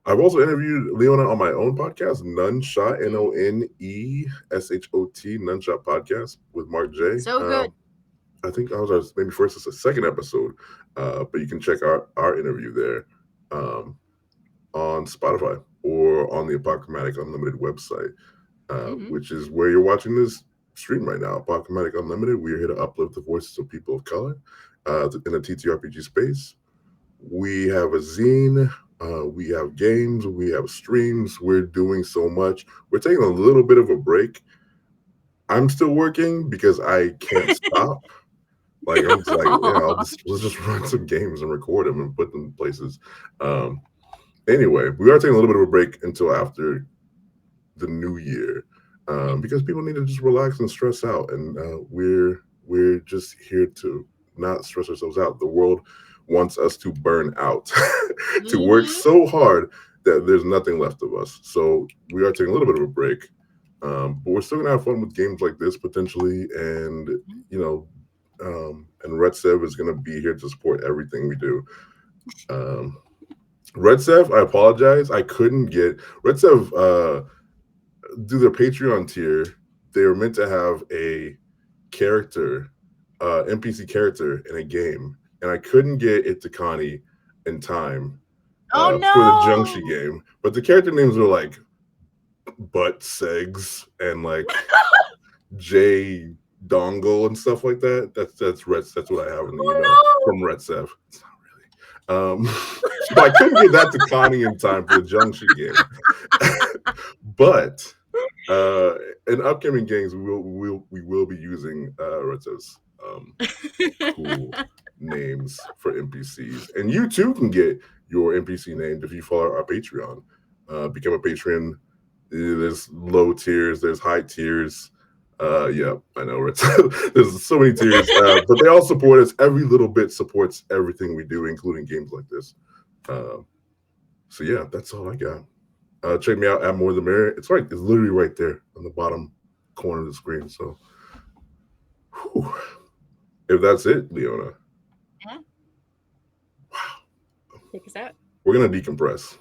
I've also interviewed Leona on my own podcast, Nuneshot, Noneshot, Nuneshot Podcast with Mark J. So good. I think I was maybe first or second episode, but you can check out our interview there on Spotify or on the Apochromatic Unlimited website, which is where you're watching this stream right now. Apochromatic Unlimited, we are here to uplift the voices of people of color in the TTRPG space. We have a zine. We have games, we have streams, we're doing so much. We're taking a little bit of a break. I'm still working because I can't stop. Like I'm just like, yeah, let's just run some games and record them and put them in places. Anyway, we are taking a little bit of a break until after the new year because people need to just relax and stress out, and we're just here to not stress ourselves out. The world wants us to burn out, to work so hard that there's nothing left of us. So we are taking a little bit of a break, but we're still gonna have fun with games like this potentially, and and Retsev is gonna be here to support everything we do. Retsev, I apologize, I couldn't get Retsev do their Patreon tier. They were meant to have a character, NPC character in a game, and I couldn't get it to Connie in time for the Junshi game. But the character names were like Butt Segs and like J Dongle and stuff like that. That's what I have in the email from Retsev. It's not really. So I couldn't get that to Connie in time for the Junshi game. But In upcoming games, we will be using Reta's cool names for NPCs, and you too can get your NPC named if you follow our Patreon. Become a patron. There's low tiers, there's high tiers. Yeah, I know. There's so many tiers, but they all support us. Every little bit supports everything we do, including games like this. So yeah, that's all I got. Check me out at More the Merrier. It's literally right there on the bottom corner of the screen. So, whew. If that's it, Leona, Take us out. we're gonna decompress.